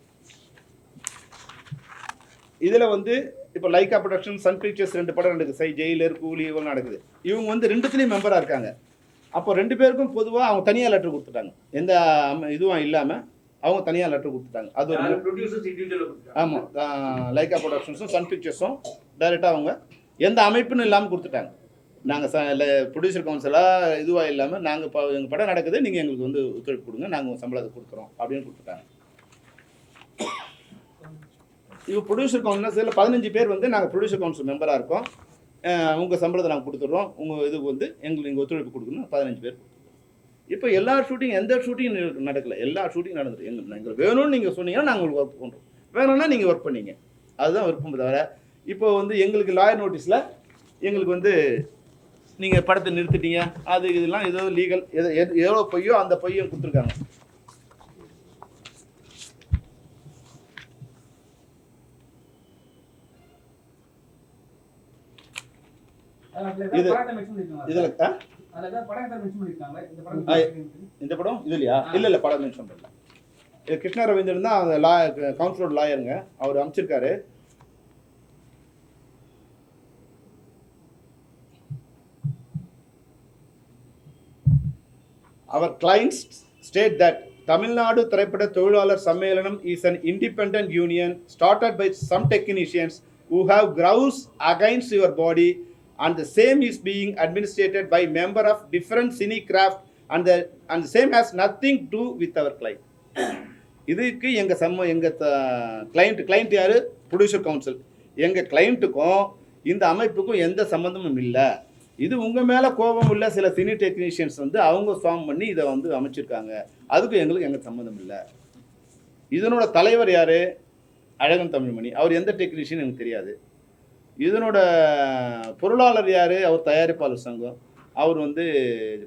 இதில் வந்து இப்போ லைக்கா ப்ரொடக்ஷன், சன் பிக்சர்ஸ் 2 படம் நடக்குது. ஜெயிலர், கூலி இவங்க நடக்குது. இவங்க வந்து 2த்துலேயும் மெம்பராக இருக்காங்க. அப்போ 2 பேருக்கும் பொதுவாக அவங்க தனியாக லெட்டர் கொடுத்துட்டாங்க, எந்த இதுவும் இல்லாமல் அவங்க தனியாக லெட்டர் கொடுத்துட்டாங்க. அது ஒரு ஆமாம், லைக்கா ப்ரொடக்ஷன்ஸும் சன் பிக்சர்ஸும் டைரெக்டாக அவங்க எந்த அமைப்புன்னு இல்லாமல் கொடுத்துட்டாங்க. நாங்கள் ப்ரொடியூசர் கவுன்சிலாக இதுவாக இல்லாமல் நாங்கள் இப்போ எங்கள் படம் நடக்குது, நீங்கள் எங்களுக்கு வந்து ஒத்துழைப்பு கொடுங்க, நாங்கள் சம்பளத்தை கொடுக்குறோம் அப்படின்னு கொடுத்துட்டாங்க. இப்போ ப்ரொடியூசர் கவுன்சில் சில 15 பேர் வந்து நாங்கள் ப்ரொடியூசர் கவுன்சில் மெம்பராக இருக்கோம், உங்கள் சம்பளத்தை நாங்கள் கொடுத்துட்றோம், உங்கள் இதுக்கு வந்து எங்களுக்கு நீங்கள் ஒத்துழைப்பு கொடுக்கணும். 15 பேர். இப்போ எல்லா ஷூட்டிங் எந்த ஷூட்டிங் நடக்கலை, எல்லா ஷூட்டிங் நடந்துடும். எங்களுக்கு வேணும்னு நீங்கள் சொன்னீங்கன்னா நாங்கள் உங்களுக்கு ஒர்க் பண்ணுறோம், வேணும்னா நீங்கள் ஒர்க் பண்ணீங்க, அதுதான் விருப்பம். தவிர இப்போ வந்து எங்களுக்கு லாயர் நோட்டீஸில் எங்களுக்கு வந்து நீங்கள் படத்தை நிறுத்திட்டீங்க, அது இதெல்லாம் ஏதோ லீகல் எவ்வளோ பொய்யோ அந்த பொய்யும் கொடுத்துருக்காங்க. இந்த படம் இது இல்லையா? இல்லை படம் மென்ஷன் பண்ணல. இது கிருஷ்ணா ரவீந்திரன் தான் அந்த கவுன்சிலோட லாயருங்க, அவர் அமைச்சிருக்காரு. Our clients state that Tamil Nadu திரைப்பட தொழிலாளர் சம்மேளனம் is an independent union started by some technicians who have grounds against your body, and the same is being administered by member of different cine craft, and the same has nothing to do with our client. இதுக்கு எங்கள் client யார்? Producer council. எங்கள் கிளைண்ட்டுக்கும் இந்த அமைப்புக்கும் எந்த சம்மந்தமும் இல்லை. இது உங்கள் மேலே கோபம் உள்ள சில சினி டெக்னீஷியன்ஸ் வந்து அவங்க ஃபார்ம் பண்ணி இதை வந்து அமைச்சிருக்காங்க, அதுக்கு எங்களுக்கு சம்மந்தம் இல்லை. இதனோட தலைவர் யார்? அழகன் தமிழ்மணி. அவர் எந்த டெக்னீஷியன் எனக்கு தெரியாது. இதனோட பொருளாளர் யார்? அவர் தயாரிப்பாளர் சங்கம். அவர் வந்து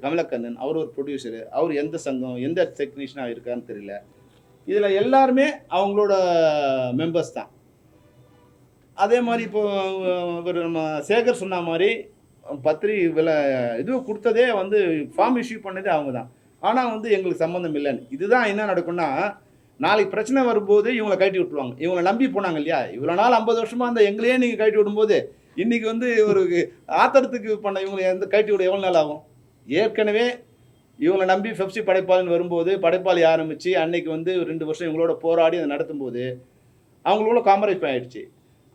கமலக்கண்ணன், அவர் ஒரு ப்ரொடியூசரு. அவர் எந்த சங்கம் எந்த டெக்னீஷியனாக இருக்கான்னு தெரியல. இதில் எல்லாருமே அவங்களோட மெம்பர்ஸ் தான். அதே மாதிரி இப்போது நம்ம சேகர் சொன்ன மாதிரி இது கொடுத்ததே வந்து ஃபார்ம் இஷ்யூ பண்ணதே அவங்க தான். ஆனால் வந்து எங்களுக்கு சம்மந்தம் இல்லைன்னு. இதுதான் என்ன நடக்கும்னா, நாளைக்கு பிரச்சனை வரும்போது இவங்களை கழட்டி விட்டுருவாங்க. இவங்களை நம்பி போனாங்க இல்லையா, இவ்வளோ நாள் 50 வருஷமாக அந்த எங்களையே நீங்கள் கழட்டி விடும்போது இன்றைக்கி வந்து ஒரு ஆத்திரத்துக்கு பண்ண இவங்களை எந்த கழட்டி விட எவ்வளோ நாள் ஆகும்? ஏற்கனவே இவங்களை நம்பி பெப்சி படைப்பாளின்னு வரும்போது படைப்பாளி ஆரம்பித்து அன்னைக்கு வந்து 2 வருஷம் இவங்களோட போராடி அதை நடத்தும்போது அவங்களோட காம்ப்ரமைஸ் ஆகிடுச்சு.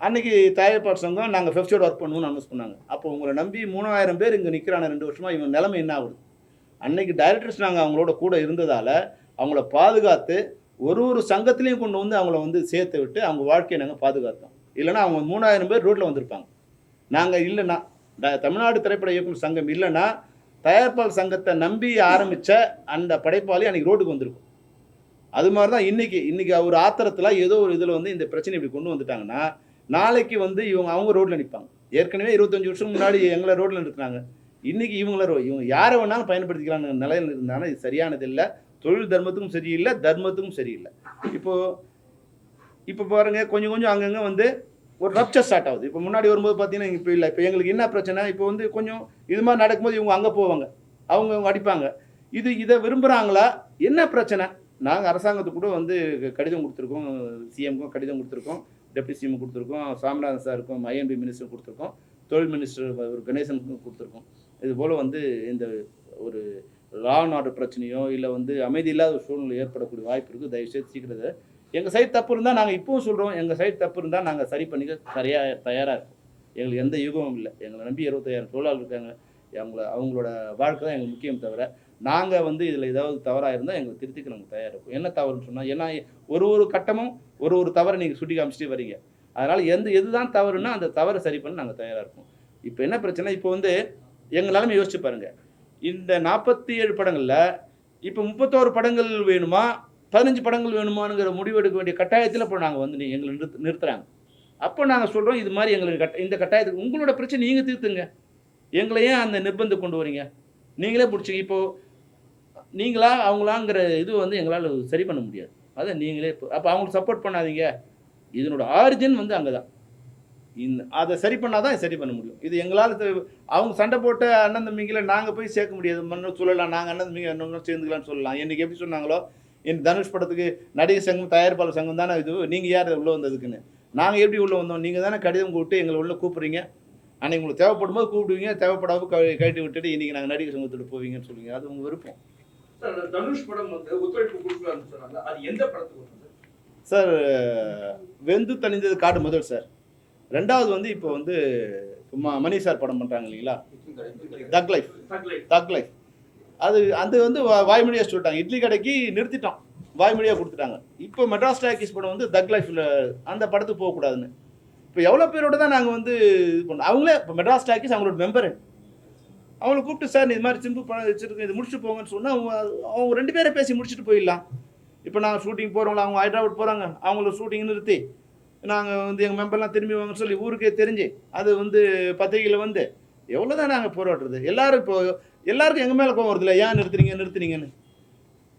அன்றைக்கி தயாரிப்பாளர் சங்கம் நாங்கள் பெப்சியோட ஒர்க் பண்ணுவோம்னு அனௌன்ஸ் பண்ணாங்க. அப்போ உங்களை நம்பி 3000 பேர் இங்கே நிற்கிறாங்க 2 வருஷமாக. இவங்க நிலைமை என்ன ஆகுது? அன்றைக்கி டைரக்டர்ஸ் நாங்கள் அவங்களோட கூட இருந்ததால் அவங்கள பாதுகாத்து ஒரு சங்கத்துலேயும் கொண்டு வந்து அவங்கள வந்து சேர்த்து விட்டு அவங்க வாழ்க்கையை நாங்கள் பாதுகாத்தோம். இல்லைனா அவங்க 3000 பேர் ரோட்டில் வந்திருப்பாங்க. நாங்கள் இல்லைன்னா தமிழ்நாடு திரைப்பட இயக்குனர் சங்கம் இல்லைன்னா தயாரிப்பாளர் சங்கத்தை நம்பி ஆரம்பித்த அந்த படைப்பாளி அன்றைக்கி ரோட்டுக்கு வந்திருக்கும். அது மாதிரி தான் இன்றைக்கி அவர் ஆத்திரத்தில் ஏதோ ஒரு இதில் வந்து இந்த பிரச்சனை இப்படி கொண்டு வந்துட்டாங்கன்னா நாளைக்கு வந்து அவங்க ரோட்டில் நிற்பாங்க. ஏற்கனவே 25 வருஷம் முன்னாடி எங்களை ரோட்டில் நிறுத்தினாங்க. இன்றைக்கி இவங்க யாரை வேணாலும் பயன்படுத்திக்கலான்னு நிலையில் இருந்தாங்கன்னா இது சரியானது இல்லை. தொழில் தர்மத்துக்கும் சரியில்லை, தர்மத்துக்கும் சரியில்லை. இப்போ பாருங்கள், கொஞ்சம் அங்கங்கே வந்து ஒரு ரப்சர் ஸ்டார்ட் ஆகுது. இப்போ முன்னாடி வரும்போது பார்த்தீங்கன்னா இப்போ இல்லை. இப்போ எங்களுக்கு என்ன பிரச்சனை, இப்போ வந்து கொஞ்சம் இது மாதிரி நடக்கும்போது இவங்க அங்கே போவாங்க, அவங்க அடிப்பாங்க. இதை விரும்புகிறாங்களா? என்ன பிரச்சனை? நாங்கள் அரசாங்கத்துக்கு கூட வந்து கடிதம் கொடுத்துருக்கோம், சிஎம்க்கும் கடிதம் கொடுத்துருக்கோம், டெப்டி சிஎம் கொடுத்துருக்கோம், சாமிநாதன் சாருக்கும், ஐஎன்பி மினிஸ்டர் கொடுத்துருக்கோம், தொழில் மினிஸ்டர் ஒரு கணேசனுக்கும் கொடுத்துருக்கோம். இதுபோல் வந்து இந்த ஒரு லா அண்ட் ஆர்டர் பிரச்சனையோ இல்லை வந்து அமைதி இல்லாத ஒரு சூழ்நிலை ஏற்படக்கூடிய வாய்ப்பு இருக்குது. தயவுசெய்து சீக்கிரத்தை எங்கள் சைட் தப்பு இருந்தால் நாங்கள் இப்போவும் சொல்கிறோம், எங்கள் சைட் தப்பு இருந்தால் நாங்கள் சரி பண்ணிக்க தயாராக இருக்கோம். எங்களுக்கு எந்த யுகமும் இல்லை. எங்களை நம்பி 25,000 தொழிலாளர்கள் இருக்காங்க. அவங்களோட வாழ்க்கை தான் எங்களுக்கு முக்கியம் தவிர நாங்கள் வந்து இதில் ஏதாவது தவறாக இருந்தால் எங்களுக்கு திருத்திக்க நாங்கள் தயாராக இருக்கும். என்ன தவறுன்னு சொன்னால், ஏன்னா ஒரு கட்டமும் ஒரு தவறை நீங்கள் சுட்டி காமிச்சிட்டே வரீங்க. அதனால் எதுதான் தவறுன்னா அந்த தவறை சரி பண்ண நாங்கள் தயாராக இருக்கோம். இப்போ என்ன பிரச்சனை, இப்போ வந்து எங்கள் நிலைமை யோசிச்சு பாருங்கள். இந்த 47 படங்களில் இப்போ 31 படங்கள் வேணுமா 15 படங்கள் வேணுமானுங்கிற முடிவு எடுக்க வேண்டிய கட்டாயத்தில் இப்போ நாங்கள் வந்து எங்களை நிறுத்துகிறாங்க. அப்போ நாங்கள் சொல்கிறோம், இது மாதிரி எங்களுக்கு இந்த கட்டாயத்துக்கு உங்களோட பிரச்சனை நீங்கள் தீர்த்துங்க, எங்களை ஏன் அந்த நிர்பந்தம் கொண்டு வரீங்க, நீங்களே பிடிச்சிங்க. இப்போது நீங்களா அவங்களாங்கிற இது வந்து எங்களால் சரி பண்ண முடியாது. அதை நீங்களே அப்போ அவங்களுக்கு சப்போர்ட் பண்ணாதீங்க. இதனோட ஆரிஜின் வந்து அங்கே தான். அதை சரி பண்ணால் தான் சரி பண்ண முடியும். இது எங்களால் அவங்க சண்டை போட்ட அண்ணன் தம்பிங்களை நாங்கள் போய் சேர்க்க முடியாது. மண்ணு சொல்லலாம், நாங்கள் அண்ணன் தம்பிங்க இன்னும் சேர்ந்துக்கலாம்னு சொல்லலாம். இன்றைக்கி எப்படி சொன்னாங்களோ, என் தனுஷ் படத்துக்கு நடிகர் சங்கம் தயாரிப்பாளர் சங்கம் தானே இது, நீங்கள் யார் உள்ளே வந்ததுக்குன்னு. நாங்கள் எப்படி உள்ளே வந்தோம், நீங்கள் தானே கடிதம் கூப்பிட்டு எங்களை உள்ளே கூப்பிட்றீங்க. அன்றைக்கி உங்களுக்கு தேவைப்படும் போது கூப்பிடுவீங்க, தேவைப்படாமல் கழட்டி விட்டுட்டு இன்றைக்கி நாங்கள் நடிகர் சங்கத்துட்டு போவீங்கன்னு சொல்லுவீங்க. அது உங்கள் விருப்பம் சார். தனுஷ் படம் வந்து ஒத்துழைப்பு கொடுக்கலாம்னு சொன்னாங்க, அது எந்த படத்துக்கு சார்? வெந்து தணிந்தது காடு முதல் சார். ரெண்டாவது வந்து இப்போ வந்து மணி சார் படம் பண்ணுறாங்க இல்லைங்களா, தக் லைஃப். அது வந்து வாய்மொழியாக சொல்லிட்டாங்க. இட்லி கடைக்கு நிறுத்திட்டோம், வாய்மொழியாக கொடுத்துட்டாங்க. இப்போ மெட்ராஸ் டாக்கீஸ் படம் வந்து தக் லைஃப்பில் அந்த படத்துக்கு போகக்கூடாதுன்னு இப்போ எவ்வளோ பேரோட தான் நாங்கள் வந்து இது பண்ணோம். அவங்களே இப்போ மெட்ராஸ் டாக்கீஸ் அவங்களோட மெம்பரு, அவங்களை கூப்பிட்டு சார் இது மாதிரி சிம்பு படம் வச்சுருக்கு, இது முடிச்சுட்டு போங்கன்னு சொன்னால் அவங்க 2 பேரை பேசி முடிச்சுட்டு போயிடலாம். இப்போ நாங்கள் ஷூட்டிங் போகிறவங்கள அவங்க ஹைதராபாத் போகிறாங்க, அவங்கள ஷூட்டிங் நிறுத்தி நாங்கள் வந்து எங்கள் மெம்பர்லாம் திரும்பி வாங்கன்னு சொல்லி ஊருக்கே தெரிஞ்சு அது வந்து பத்திரிகையில் வந்து எவ்வளோ தான் நாங்கள் போராடுறது. எல்லாருக்கும் எங்கள் மேலே கோவம் வருதுல்ல, ஏன் நிறுத்துனீங்கன்னு.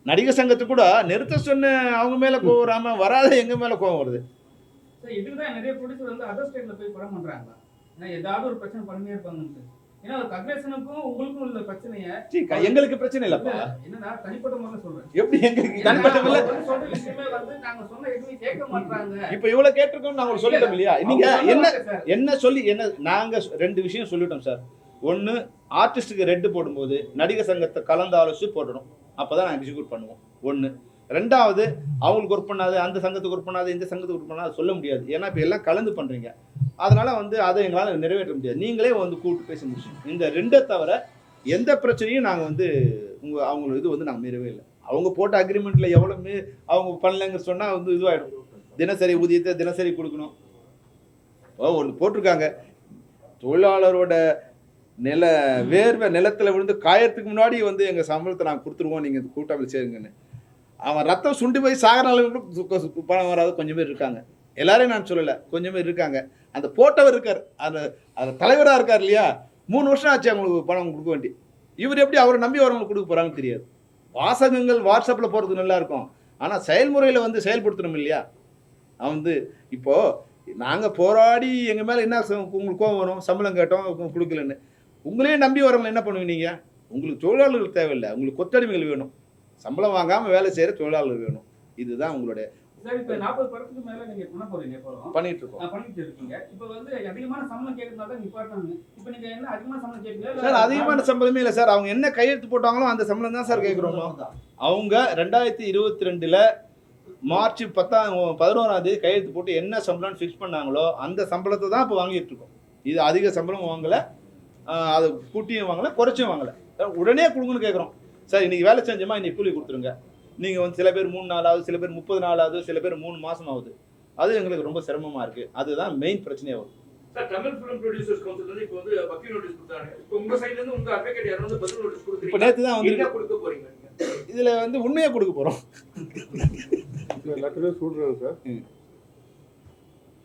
நடிகர் சங்கத்துக்கு கூட நிறுத்த சொன்ன அவங்க மேலே கோவம் வராமல் வராத எங்கள் மேலே கோவம் வருது. இதுதான் நிறைய ப்ரொடியூசர் வந்து அதர் ஸ்டேட்ல போய் படம் பண்றாங்க. ஏன்னா ஏதாவது ஒரு பிரச்சனை பண்ணியே இருப்பாங்க. ஏன்னா அக்ரேஷனுக்கும் உங்களுக்கும் உள்ள பிரச்சனையை எங்களுக்கு பிரச்சனை இல்லப்பா, என்னன்னா தனிப்பட்ட முறையில் சொல்றேன். எப்படி எங்களுக்கு தனிப்பட்ட முறையில் சொல்ற விஷயமே வந்து நாங்க சொன்ன எதுவுமே கேட்க மாட்டாங்க. இப்போ இவ்வளவு கேட்டிருக்கோம், நாங்கள் சொல்லிட்டோம் இல்லையா? நீங்க என்ன சொல்லி நாங்க 2 விஷயம் சொல்லிட்டோம் சார். ஒன்று, ஆர்டிஸ்டுக்கு ரெட்டு போடும்போது நடிகர் சங்கத்தை கலந்து ஆலோசிச்சு போடணும், அப்பதான் நாங்கள் எக்ஸிக்யூட் பண்ணுவோம். ஒன்று. ரெண்டாவது, அவங்களுக்கு ஒர்க் பண்ணாது, அந்த சங்கத்துக்கு ஒர்க் பண்ணாது, இந்த சங்கத்துக்கு ஒர்க் பண்ணாது சொல்ல முடியாது. ஏன்னா இப்போ எல்லாம் கலந்து பண்ணுறீங்க. அதனால வந்து அதை எங்களால் நிறைவேற்ற முடியாது. நீங்களே வந்து கூப்பிட்டு பேசி முடிச்சு. இந்த 2 தவிர எந்த பிரச்சனையும் நாங்கள் வந்து அவங்களோட இது வந்து நாங்கள் மீறவே இல்லை. அவங்க போட்ட அக்ரிமெண்ட்டில் எவ்வளோ அவங்க பண்ணலைங்க சொன்னால் வந்து இதுவாகிடும். தினசரி ஊதியத்தை தினசரி கொடுக்கணும். ஒன்று போட்டிருக்காங்க, தொழிலாளரோட வேர்வை நிலத்தில் விழுந்து காயத்துக்கு முன்னாடி வந்து எங்கள் சம்பளத்தை நாங்கள் கொடுத்துருவோம், நீங்கள் கூட்டாமல் சேருங்கன்னு. அவன் ரத்தம் சுண்டி போய் சாகர அளவுக்கு பணம் வராது கொஞ்சம் பேர் இருக்காங்க. எல்லாரையும் நான் சொல்லலை, கொஞ்சம் பேர் இருக்காங்க. அந்த போட்டவர் இருக்கார், அந்த தலைவராக இருக்கார் இல்லையா, 3 வருஷம் ஆச்சு அவங்களுக்கு பணம் கொடுக்க வேண்டி. இவர் எப்படி அவரை நம்பி வரவங்களுக்கு கொடுக்க போகிறாங்கன்னு தெரியாது. வாசகங்கள் வாட்ஸ்அப்பில் போகிறது நல்லா இருக்கும், ஆனால் செயல்முறையில் வந்து செயல்படுத்தணும் இல்லையா? அவன் வந்து இப்போது நாங்கள் போராடி எங்கள் மேலே என்ன உங்களுக்கு கோவம் வரும், சம்பளம் கேட்டோம் கொடுக்கலன்னு. உங்களே நம்பி வரவங்க என்ன பண்ணுவீங்க நீங்கள்? உங்களுக்கு தொழிலாளர்கள் தேவையில்லை, உங்களுக்கு கொத்தடிமைகள் வேணும். சம்பளம் வாங்காமல் வேலை செய்கிற தொழிலாளர்கள் வேணும். இதுதான் உங்களுடைய சார். இப்போ 40 படத்துக்கு மேலே நீங்கள் பண்ண போகிறீங்க, பண்ணிட்டு இருக்கீங்க. இப்போ வந்து அதிகமான சம்பளம் கேட்கறதுனால நிப்பாட்டாங்க. இப்போ நீங்கள் என்ன அதிகமான சம்பளம் கேட்கல சார்? அதிகமான சம்பளமே இல்லை சார். அவங்க என்ன கையெழுத்து போட்டாங்களோ அந்த சம்பளம் தான் சார் கேட்குறோம். அவங்க 2022 மார்ச் 11ஆம் தேதி கையெழுத்து போட்டு என்ன சம்பளம்னு ஃபிக்ஸ் பண்ணாங்களோ அந்த சம்பளத்தை தான் இப்போ வாங்கிட்டு இருக்கோம். இது அதிக சம்பளம் வாங்கலை, அதை கூட்டியும் வாங்கலை, குறைச்சும் வாங்கலை. உடனே கொடுங்கன்னு கேட்குறோம். சார் இன்றைக்கி வேலை செஞ்சோமா இன்றைக்கி கூலி கொடுத்துருங்க. நீங்கள் வந்து சில பேர் 3 நாள் ஆகுது, சில பேர் 30 நாள் ஆகுது, சில பேர் 3 மாதம் ஆகுது. அது எங்களுக்கு ரொம்ப சிரமமாக இருக்குது. அதுதான் மெயின் பிரச்சனையாக வரும். Sir, Tamil film producers council வந்து இப்போ வந்து வக்கீல் நோட்டீஸ் கொடுத்தாங்க. இப்போ உங்கள் சைட்லேருந்து உங்கள் அட்வொகேட் யாரும் வந்து பதில் நோட்டீஸ் கொடுத்துருக்கீங்க. இப்போ நேற்று தான் வந்து என்ன கொடுக்க போகிறீங்க? இதில் வந்து உண்மையாக கொடுக்க போகிறோம். லெட்டரே சொல்கிறேன் சார்.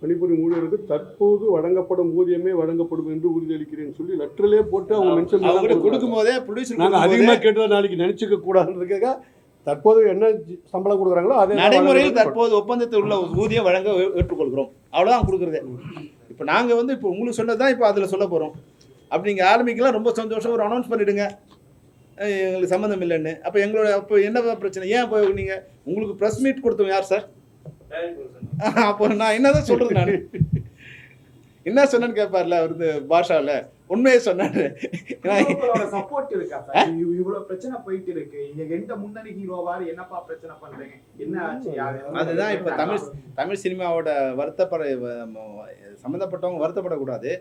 பணிபுரி ஊழியருக்கு தற்போது வழங்கப்படும் ஊதியமே வழங்கப்படும் என்று உறுதியளிக்கிறேன்னு சொல்லி லெட்டர்லேயே போட்டு அவங்க மென்ஷன் கொடுக்கும் போதே ப்ரொடியூசர் நாங்கள் அதிகமாக கேட்டதை நாளைக்கு நினச்சிக்க கூடாதுன்றதுக்காக தற்போது என்ன சம்பளம் கொடுக்குறாங்களோ அதே நடைமுறையில் தற்போது ஒப்பந்தத்தில் உள்ள ஊதியம் வழங்க ஏற்றுக்கொள்கிறோம். அவ்வளோதான் கொடுக்குறது. இப்போ நாங்கள் வந்து இப்போ உங்களுக்கு சொன்னது தான் இப்போ அதில் சொல்ல போகிறோம். அப்படி நீங்கள் ஆரம்பிக்கலாம், ரொம்ப சந்தோஷம். ஒரு அனௌன்ஸ் பண்ணிவிடுங்க, எங்களுக்கு சம்மந்தம் இல்லைன்னு. அப்போ எங்களோட அப்போ என்ன பிரச்சனை? ஏன் இப்போ நீங்கள் உங்களுக்கு ப்ரெஸ் மீட் கொடுத்தோம் யார் சார்? அப்போ நான் என்னதான் சொல்கிறது? நான் என்ன சொன்னேன்னு கேட்பார்ல அவர் பாஷாவில் உண்மையை சொன்னாரு. சப்போர்ட் இருக்கா சார்? இவ்வளவு பிரச்சனை போயிட்டு இருக்கு, எந்த முன்னணி ஹீரோவாரு என்னப்பா பிரச்சனை பண்றீங்க, என்ன ஆச்சு? அதுதான் இப்போ தமிழ் சினிமாவோட சம்மந்தப்பட்டவங்க வருத்தப்படக்கூடாது.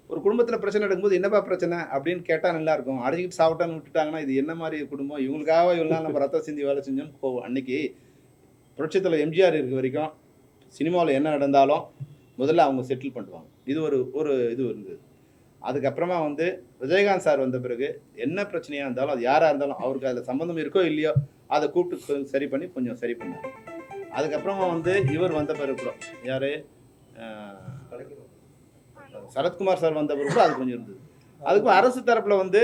ஒரு குடும்பத்தில் பிரச்சனை நடக்கும்போது என்னப்பா பிரச்சனை அப்படின்னு கேட்டால் நல்லாயிருக்கும். அடிச்சுக்கிட்டு சாப்பிட்டான்னு விட்டுட்டாங்கன்னா இது என்ன மாதிரி குடும்பம், இவங்களுக்காக இவங்களாம் நம்ம ரத்தம் சிந்தி வேலை செஞ்சோன்னு போவோம். அன்றைக்கி புரட்சித்தலைவர் எம்ஜிஆர் இருக்க வரைக்கும் சினிமாவில் என்ன நடந்தாலும் முதல்ல அவங்க செட்டில் பண்ணுவாங்க. இது ஒரு இது இருந்தது. அதுக்கப்புறமா வந்து விஜயகாந்த் சார் வந்த பிறகு என்ன பிரச்சனையாக இருந்தாலும் அது யாராக இருந்தாலும் அவருக்கு அதில் சம்மந்தம் இருக்கோ இல்லையோ அதை கூப்பிட்டு சரி பண்ணி கொஞ்சம் சரி பண்ணார். அதுக்கப்புறமா வந்து இவர் வந்த பிறகு கூட யார் சரத்குமார் சார் வந்த பிறகு அது கொஞ்சம் இருந்தது. அதுக்கும் அரசு தரப்பில் வந்து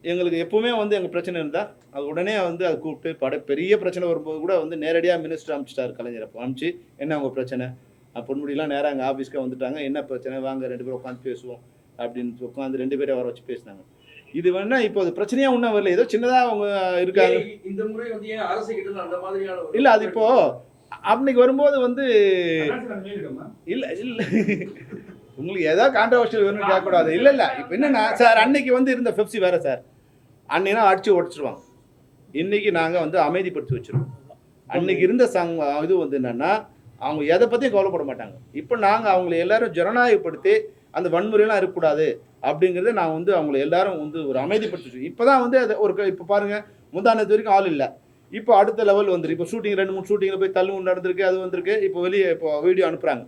எங்களுக்கு எப்பவுமே வந்து எங்கள் பிரச்சனை இருந்தால் அது உடனே வந்து அது கூப்பிட்டு பெரிய பிரச்சனை வரும்போது கூட வந்து நேரடியாக மினிஸ்டர் அனுப்பிச்சிட்டார் கலைஞர். அப்போ அனுப்பிச்சு என்ன அவங்க பிரச்சனை, பொன்முடியெலாம் நேராக எங்கள் ஆஃபீஸ்க்கு வந்துட்டாங்க, என்ன பிரச்சனை வாங்க 2 பேரும் உட்காந்து பேசுவோம் அப்படின்னு உட்காந்து 2 பேரை வர வச்சு பேசினாங்க. இது வேணா இப்போ அது பிரச்சனையாக ஒன்றும் வரல, ஏதோ சின்னதாக அவங்க இருக்காங்க. இந்த முறை வந்து ஏன் அரசு கிட்ட அந்த மாதிரியான இல்லை அது இப்போ அன்னைக்கு வரும்போது வந்து இல்லை உங்களுக்கு ஏதாவது கான்ட்ரவர்ஷியல் வேணும்னு கேட்கக்கூடாது. இல்லை இப்போ என்னென்னா சார் அன்னைக்கு வந்து இருந்த பெப்சி வேறு சார். அன்னைனா அடிச்சு உடச்சிருவாங்க, இன்னைக்கு நாங்கள் வந்து அமைதிப்படுத்தி வச்சுருவோம். அன்னைக்கு இருந்த இது வந்து என்னென்னா அவங்க எதை பற்றியும் கவலைப்பட மாட்டாங்க. இப்போ நாங்கள் அவங்கள எல்லாரும் ஜனநாயகப்படுத்தி அந்த வன்முறையெல்லாம் இருக்கக்கூடாது அப்படிங்கிறத நான் வந்து அவங்கள எல்லாரும் வந்து ஒரு அமைதிப்படுத்தி இப்போ தான் வந்து அதை இப்போ பாருங்கள் முந்தானத்து வரைக்கும் ஆள் இல்லை, இப்போ அடுத்த லெவல் வந்துருக்கு. இப்போ ஷூட்டிங் 2-3 ஷூட்டிங்கில் போய் தள்ளு நடந்திருக்கு, அது வந்திருக்கு. இப்போ வெளியே இப்போ வீடியோ அனுப்புகிறாங்க.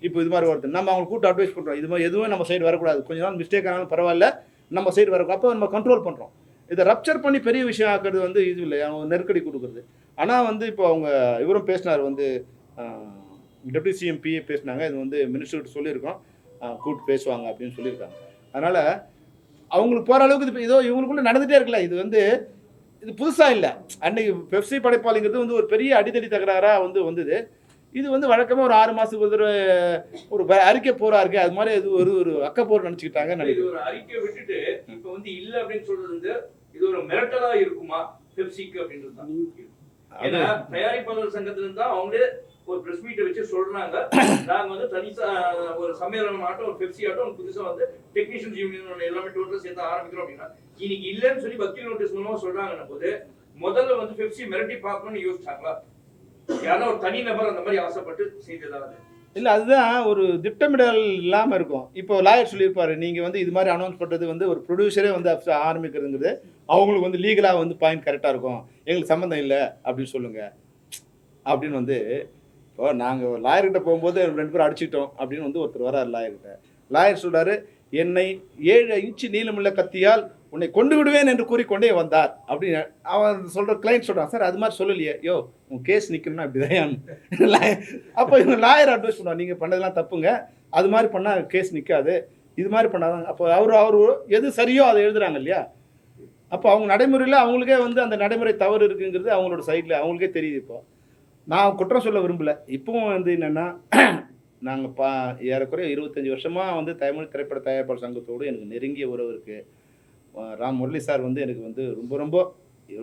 இப்போ இது மாதிரி வருது, நம்ம அவங்க கூட்டு அட்வைஸ் பண்ணுறோம், இது மாதிரி எதுவும் நம்ம சைடு வரக்கூடாது, கொஞ்ச நாள் மிஸ்டேக் ஆனாலும் பரவாயில்ல நம்ம சைடு வரக்கூடாது. அப்போ நம்ம கண்ட்ரோல் பண்ணுறோம். இதை ரப்சர் பண்ணி பெரிய விஷயம் ஆக்குறது வந்து இது இல்லை, அவங்க நெருக்கடி கொடுக்குறது. ஆனால் வந்து இப்போ அவங்க இவரும் பேசினார் வந்து டெப்டி சிஎம் பிஏ பேசினாங்க, இது வந்து மினிஸ்டர்கிட்ட சொல்லியிருக்கோம், கூப்பிட்டு பேசுவாங்க அப்படின்னு சொல்லியிருக்காங்க. அதனால் அவங்களுக்கு போகிற அளவுக்கு இது ஏதோ இவங்களுக்குள்ளே நடந்துகிட்டே இருக்குல்ல. இது வந்து இது புதுசாக இல்லை. அன்றைக்கி பெப்சி படைப்பாளிங்கிறது வந்து ஒரு பெரிய அடித்தடி தகராறாக வந்தது. இது வந்து வழக்கமாக ஒரு 6 மாதத்துக்கு ஒரு அறிக்கை போரா இருக்கு, அது மாதிரி இது ஒரு அக்கப்போர் நினச்சிக்கிட்டாங்க. இது ஒரு அறிக்கை விட்டுட்டு இப்போ வந்து இல்லை அப்படின்னு சொல்றது வந்து இது ஒரு மிரட்டலா இருக்குமா பெப்சிக்கு அப்படின்றது தான். ஏன்னா தயாரிப்பாளர் சங்கத்துல இருந்தா அவங்களே ஒரு பிரஸ் மீட்டை வச்சு சொல்றாங்க, நாங்க வந்து தனிசா ஒரு சம்மேளனம் ஆட்டம் ஒரு பெப்சி ஆட்டம் புதுசா வந்து டெக்னீஷியன்ஸ் யூனியன் எல்லாமே டோட்டல் சேர்த்து ஆரம்பிக்கிறோம் அப்படின்னா இன்னைக்கு இல்லைன்னு சொல்லி வக்கீல் நோட்டீஸ் மூலமா சொல்றாங்கன்ன போது முதல்ல வந்து பெப்சி மிரட்டி பார்க்கணும்னு யோசிச்சாங்களா? யாரோ ஒரு தனி நபர் அந்த மாதிரி ஆசைப்பட்டு செய்ததாவது இல்லை, அதுதான் ஒரு திட்டமிடல் இல்லாமல் இருக்கும். இப்போ லாயர் சொல்லியிருப்பாரு, நீங்கள் வந்து இது மாதிரி அனௌன்ஸ் பண்ணுறது வந்து ஒரு ப்ரொடியூசரே வந்து ஆரம்பிக்கிறதுங்கிறது அவங்களுக்கு வந்து லீகலாக வந்து பாயிண்ட் கரெக்டாக இருக்கும், எங்களுக்கு சம்மந்தம் இல்லை அப்படின்னு சொல்லுங்கள் அப்படின்னு வந்து. இப்போ நாங்கள் லாயர்கிட்ட போகும்போது 2 பேரும் அடிச்சுக்கிட்டோம் அப்படின்னு வந்து ஒருத்தர் வரார் லாயர்கிட்ட. லாயர் சொல்கிறாரு, என்னை 7 இன்ச்சு நீளமுள்ள கத்தியால் உன்னை கொண்டு விடுவேன் என்று கூறிக்கொண்டே வந்தார் அப்படின்னு அவன் சொல்கிற கிளைண்ட் சொல்கிறான். சார் அது மாதிரி சொல்லலையே, யோ உன் கேஸ் நிற்கணும்னா இப்படி தான். அப்போ இவங்க லாயர் அட்வைஸ் பண்ணுவார், நீங்கள் பண்ணதெல்லாம் தப்புங்க, அது மாதிரி பண்ணால் கேஸ் நிற்காது, இது மாதிரி பண்ணாதான். அப்போ அவர் எது சரியோ அதை எழுதுறாங்க இல்லையா. அப்போ அவங்க நடைமுறையில் அவங்களுக்கே வந்து அந்த நடைமுறை தவறு இருக்குங்கிறது அவங்களோட சைடில் அவங்களுக்கே தெரியுது. இப்போ நான் குற்றம் சொல்ல விரும்பலை. இப்போவும் வந்து என்னென்னா நாங்கள் ஏறக்குறைய 25 வருஷமாக வந்து தமிழ் திரைப்பட தயாரிப்பாளர் சங்கத்தோடு எனக்கு நெருங்கிய உறவு இருக்குது. ராம் முரளி சார் வந்து எனக்கு வந்து ரொம்ப ரொம்ப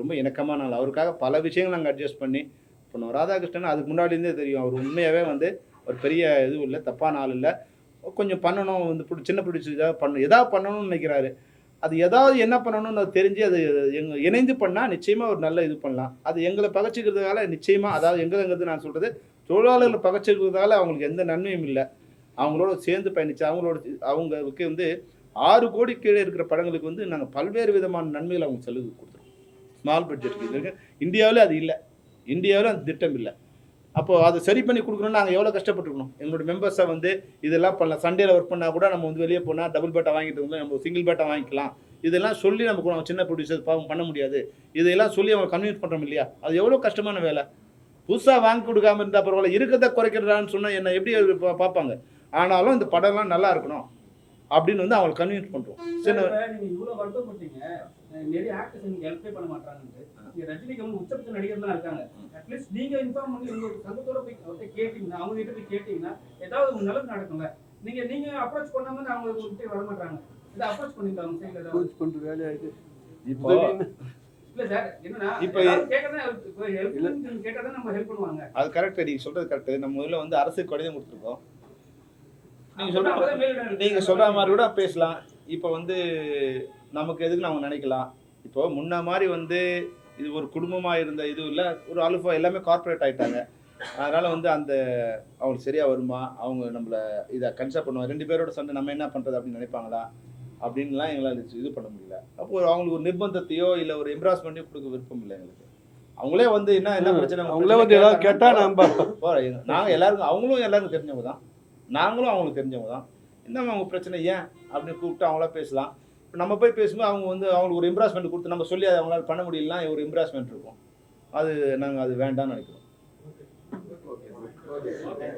ரொம்ப இணக்கமான நாள். அவருக்காக பல விஷயங்கள் நாங்கள் அட்ஜஸ்ட் பண்ணி பண்ணோம். ராதாகிருஷ்ணன் அதுக்கு முன்னாடியிருந்தே தெரியும், அவர் உண்மையாகவே வந்து ஒரு பெரிய இதுவும் இல்லை, தப்பான ஆள் இல்லை. கொஞ்சம் பண்ணணும் வந்து சின்ன பிடிச்சி எதாவது பண்ணணும்னு நினைக்கிறாரு. அது ஏதாவது என்ன பண்ணணும்னு அது தெரிஞ்சு அது இணைந்து பண்ணால் நிச்சயமாக ஒரு நல்ல இது பண்ணலாம். அது எங்களை பகச்சிக்கிறதுனால நிச்சயமாக, அதாவது எங்களுங்கிறது நான் சொல்கிறது தொழிலாளர்களை பகச்சிக்கிறதுனால அவங்களுக்கு எந்த நன்மையும் இல்லை. அவங்களோட சேர்ந்து பயணித்து அவங்களுக்கு வந்து 6 கோடி கீழே இருக்கிற படங்களுக்கு வந்து நாங்கள் பல்வேறு விதமான நன்மைகள் அவங்க சலுகை கொடுத்துருக்கோம். ஸ்மால் பட்ஜெட்டுக்கு இருக்கு. இந்தியாவில் அது இல்லை, இந்தியாவில் அந்த திட்டம் இல்லை. அப்போது அதை சரி பண்ணி கொடுக்கணும்னு நாங்கள் எவ்வளோ கஷ்டப்பட்டுருக்கணும். எங்களோட மெம்பர்ஸை வந்து இதெல்லாம் பண்ணலாம். சண்டேல ஒர்க் பண்ணால் கூட நம்ம வந்து வெளியே போனால் டபுள் பேட்டா வாங்கிட்டு வந்து நம்ம சிங்கிள் பேட்டா வாங்கிக்கலாம். இதெல்லாம் சொல்லி நம்ம சின்ன ப்ரொடியூசர் பண்ண முடியாது, இதெல்லாம் சொல்லி அவங்க கன்வின்ஸ் பண்ணுறோம் இல்லையா. அது எவ்வளோ கஷ்டமான வேலை. புதுசாக வாங்கி கொடுக்காமல் இருந்தால் பரவாயில்ல, இருக்கிறத குறைக்கிறதான்னு சொன்னால் என்ன எப்படி பார்ப்பாங்க. ஆனாலும் இந்த படம்லாம் நல்லா இருக்கணும் அப்படின்னு வந்து அவங்களை கன்வின்ஸ் பண்ணுறோம். சரி, நீங்கள் இவ்வளோ வருத்தப்பட்டீங்க, நிறைய ஆக்டர்ஸ் நீங்கள் ஹெல்ப்பே பண்ண மாட்டாங்கன்னு. நீங்கள் ரஜினிக்கு வந்து உச்சபட்ச நடிகர்லாம் இருக்காங்க. அட்லீஸ்ட் நீங்கள் இன்ஃபார்ம் பண்ணி உங்களுக்கு சங்கத்தோட போய் அவர்கிட்ட கேட்டிங்கன்னா, அவங்க கிட்ட போய் கேட்டிங்கன்னா ஏதாவது ஒரு நல்லது நடக்கும்ல. நீங்கள் அப்ரோச் பண்ணாமல் அவங்க உங்கள்கிட்ட வர மாட்டாங்க. இதை அப்ரோச் பண்ணிட்டு அவங்க சைடில் ஏதாவது பண்ணுற வேலையாயிட்டு இப்போ இல்லை சார், என்னன்னா இப்போ கேட்கறதா ஹெல்ப் கேட்டால் தான் நம்ம ஹெல்ப் பண்ணுவாங்க. அது கரெக்டு, நீங்கள் சொல்கிறது கரெக்டு. நம்ம முதல்ல வந்து அரசுக்கு கடிதம் கொடுத்துருக்கோம். நீங்கள் சொல்கிற மாதிரி கூட பேசலாம். இப்போ வந்து நமக்கு எதுக்குன்னு அவங்க நினைக்கலாம். இப்போ முன்ன மாதிரி வந்து இது ஒரு குடும்பமாக இருந்த இது இல்லை, ஒரு அலுஃபா எல்லாமே கார்ப்பரேட் ஆகிட்டாங்க. அதனால் வந்து அந்த அவங்களுக்கு சரியாக வருமா, அவங்க நம்மளை இதை கன்சல்ட் பண்ணுவாங்க, 2 பேரோட சண்டை நம்ம என்ன பண்ணுறது அப்படின்னு நினைப்பாங்களா அப்படின்லாம் எங்களால் இது பண்ண முடியல. அப்போ அவங்களுக்கு ஒரு நிர்பந்தத்தையோ இல்லை ஒரு எம்ப்ராஸ்மெண்ட்டையோ கொடுக்க விருப்பம் இல்லை எங்களுக்கு. அவங்களே வந்து என்ன பிரச்சனை, அவங்களே வந்து ஏதாவது கேட்டால் நம்ம நாங்கள் எல்லாருக்கும் அவங்களும் எல்லாருக்கும் தெரிஞ்சவங்க தான், நாங்களும் அவங்களுக்கு தெரிஞ்சவங்க தான். என்னம்மா அவங்க பிரச்சனை ஏன் அப்படின்னு கூப்பிட்டு அவங்களா பேசலாம். இப்போ நம்ம போய் பேசும்போது அவங்க வந்து அவங்களுக்கு ஒரு எம்ப்ராஸ்மெண்ட் கொடுத்து நம்ம சொல்லி அதை அவங்களால பண்ண முடியலன்னா ஒரு எம்ப்ராஸ்மெண்ட் இருக்கும். அது நாங்கள் அது வேண்டாம்னு நினைக்கிறோம். ஓகே